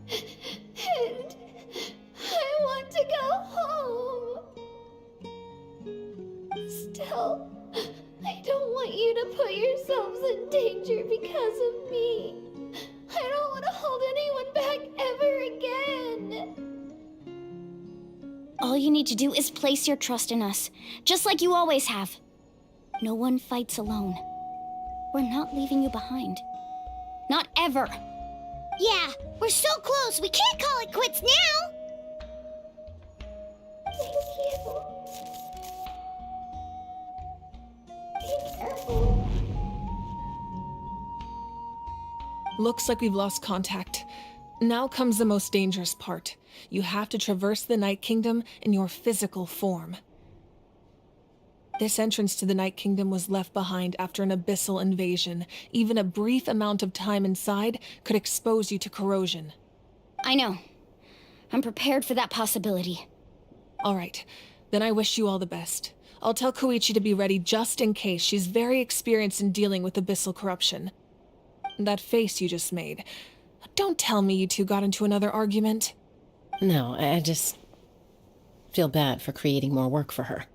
And I want to go home. Still, I don't want you to put yourselves in danger because of me. I don't want to hold anyone back ever again. All you need to do is place your trust in us, just like you always have. No one fights alone. We're not leaving you behind. Not ever. Yeah, we're so close. We can't call it quits now. Thank you. Be careful. Looks like we've lost contact. Now comes the most dangerous part. You have to traverse the Night Kingdom in your physical form. This entrance to the Night Kingdom was left behind after an abyssal invasion. Even a brief amount of time inside could expose you to corrosion. I know. I'm prepared for that possibility. All right, then I wish you all the best. I'll tell Koichi to be ready just in case. She's very experienced in dealing with abyssal corruption. That face you just made. Don't tell me you two got into another argument. No, I just feel bad for creating more work for her.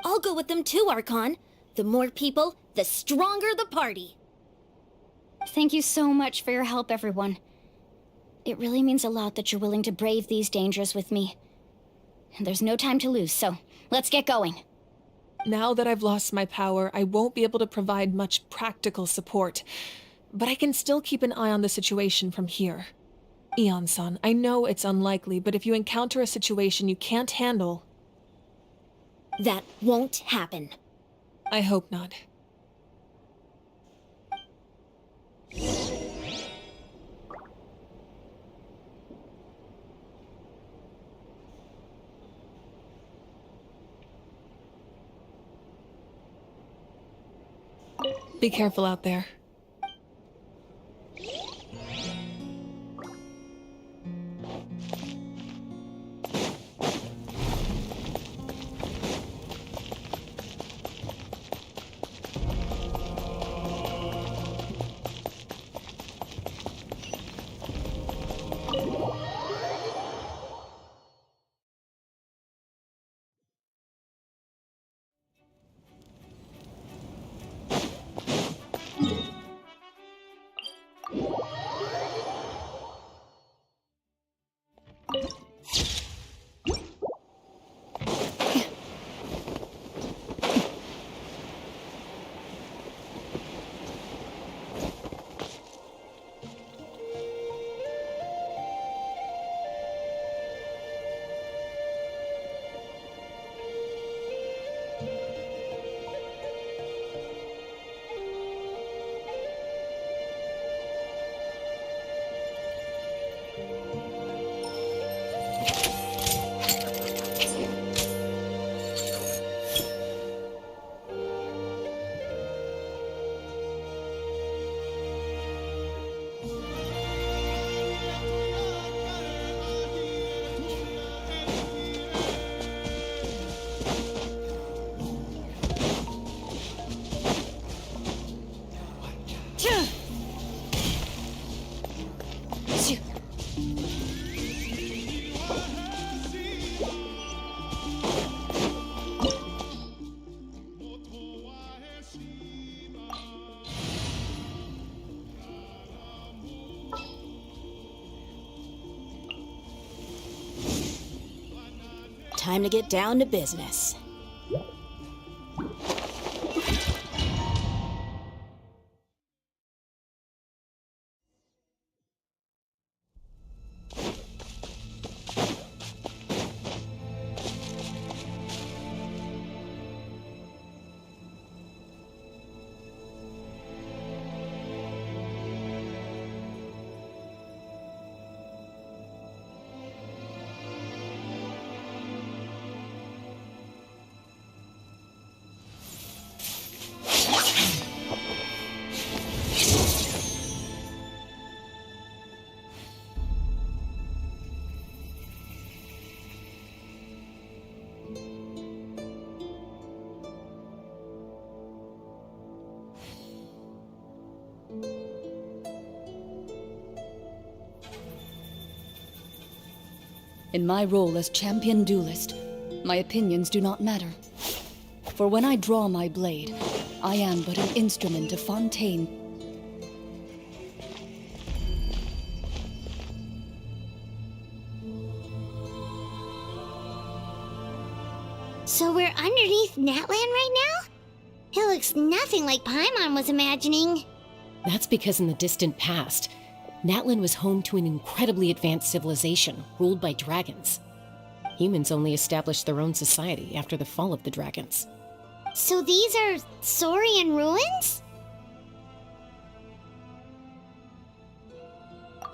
I'll go with them too, Archon. The more people, the stronger the party. Thank you so much for your help, everyone. It really means a lot that you're willing to brave these dangers with me. And there's no time to lose, so let's get going. Now that I've lost my power, I won't be able to provide much practical support. But I can still keep an eye on the situation from here. Eon-san, I know it's unlikely, but if you encounter a situation you can't handle... That won't happen. I hope not. Be careful out there. time to get down to business. In my role as champion duelist, my opinions do not matter. For when I draw my blade, I am but an instrument of Fontaine. So we're underneath Natlan right now? It looks nothing like Paimon was imagining. That's because in the distant past, Natlan was home to an incredibly advanced civilization ruled by dragons. Humans only established their own society after the fall of the dragons. So these are Saurian ruins?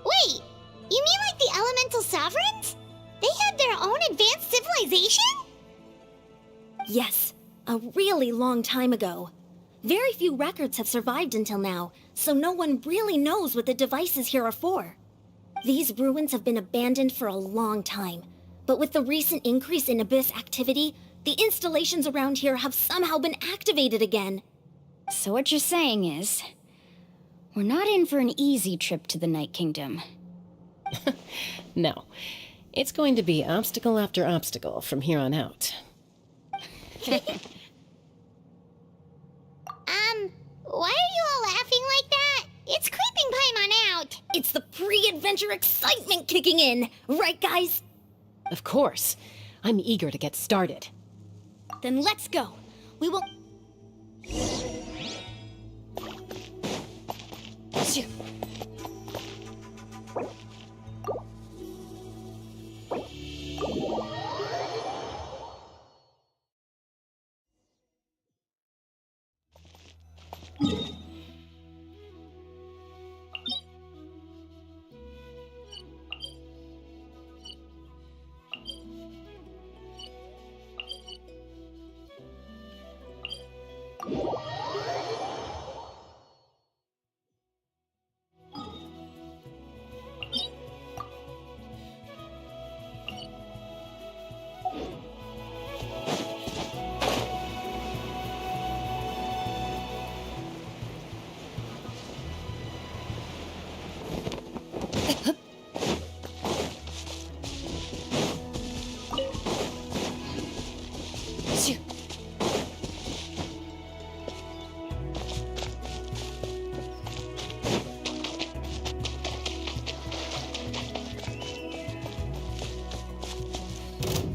Wait, you mean like the elemental sovereigns? They had their own advanced civilization? Yes, a really long time ago. Very few records have survived until now, so no one really knows what the devices here are for. These ruins have been abandoned for a long time, but with the recent increase in Abyss activity, the installations around here have somehow been activated again. So what you're saying is, we're not in for an easy trip to the Night Kingdom. No, it's going to be obstacle after obstacle from here on out. Why are you all laughing like that? It's creeping Paimon out. It's the pre-adventure excitement kicking in, right guys? Of course. I'm eager to get started. Then let's go. We will... Shoo.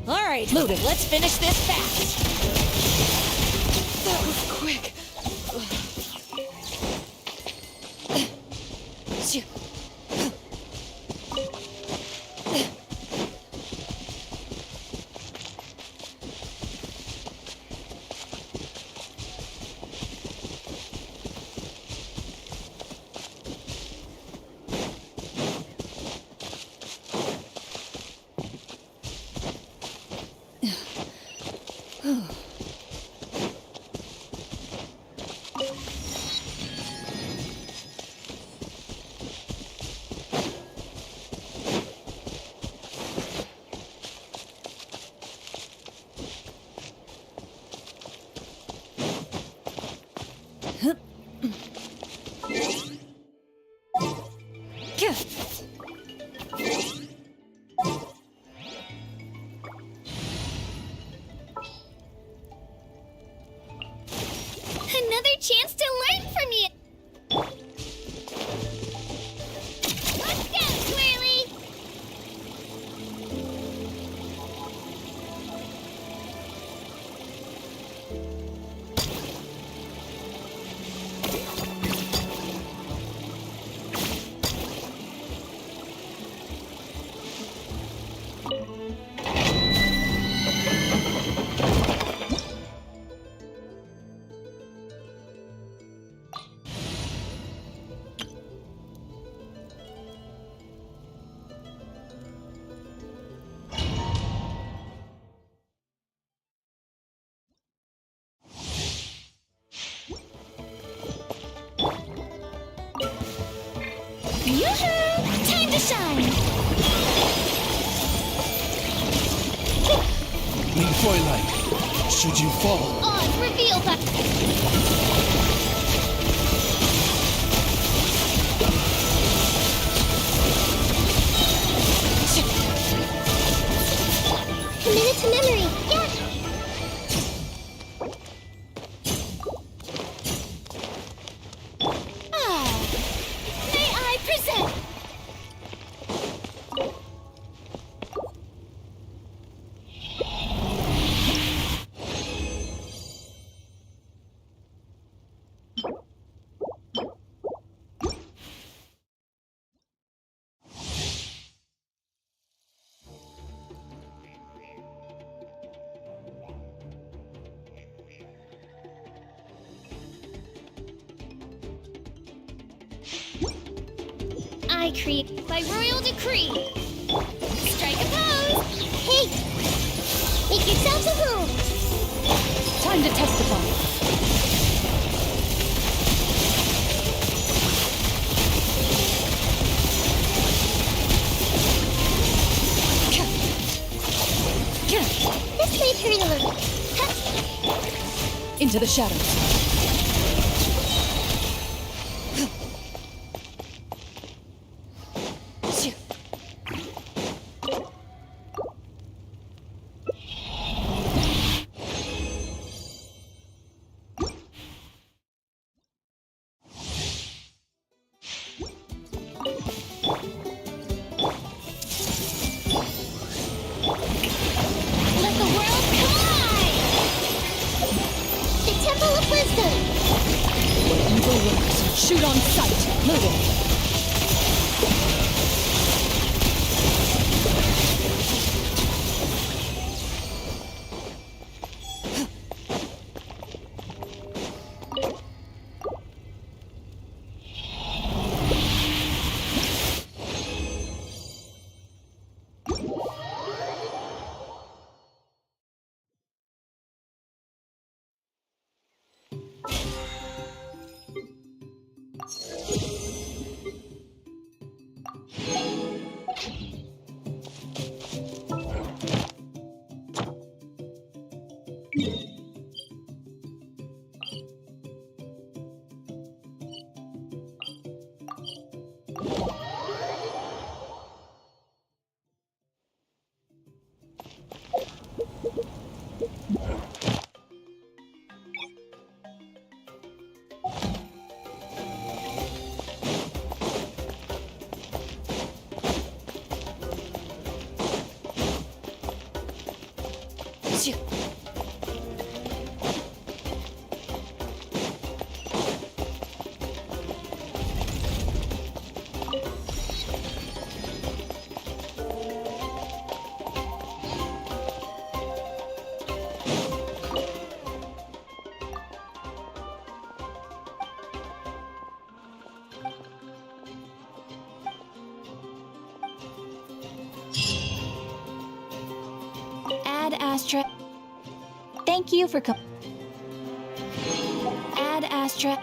All right, Loaded, let's finish this fast. That was quick. Another chance to learn from you. Let's go, Twirly. Yoo-hoo! Time to shine! Need light. Should you fall? On reveal the... Committed to memory. Yeah. May I present? I create by royal decree. Strike a pose. Hey, make yourselves at home. Time to testify. This may hurt a little. Into the shadows. Let the world collide! The Temple of Wisdom! Where evil lurks, shoot on sight. Moving. Ad Astra. Thank you for Ad Astra.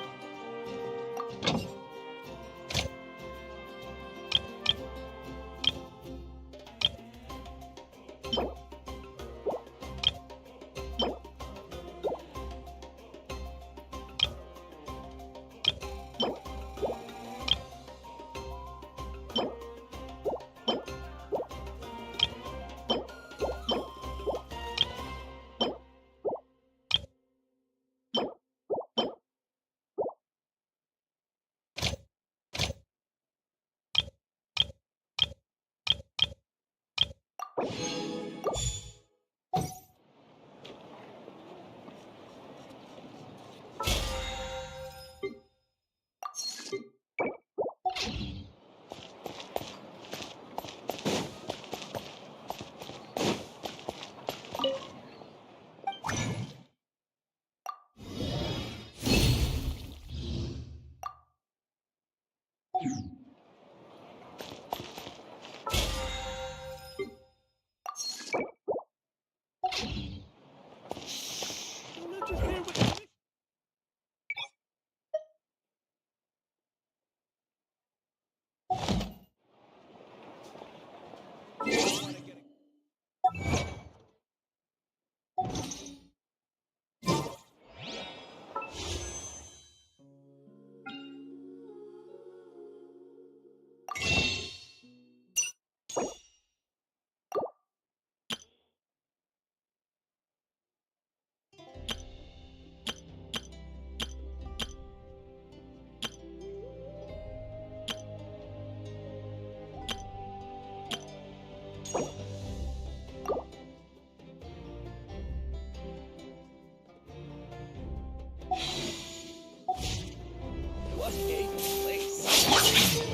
What a place.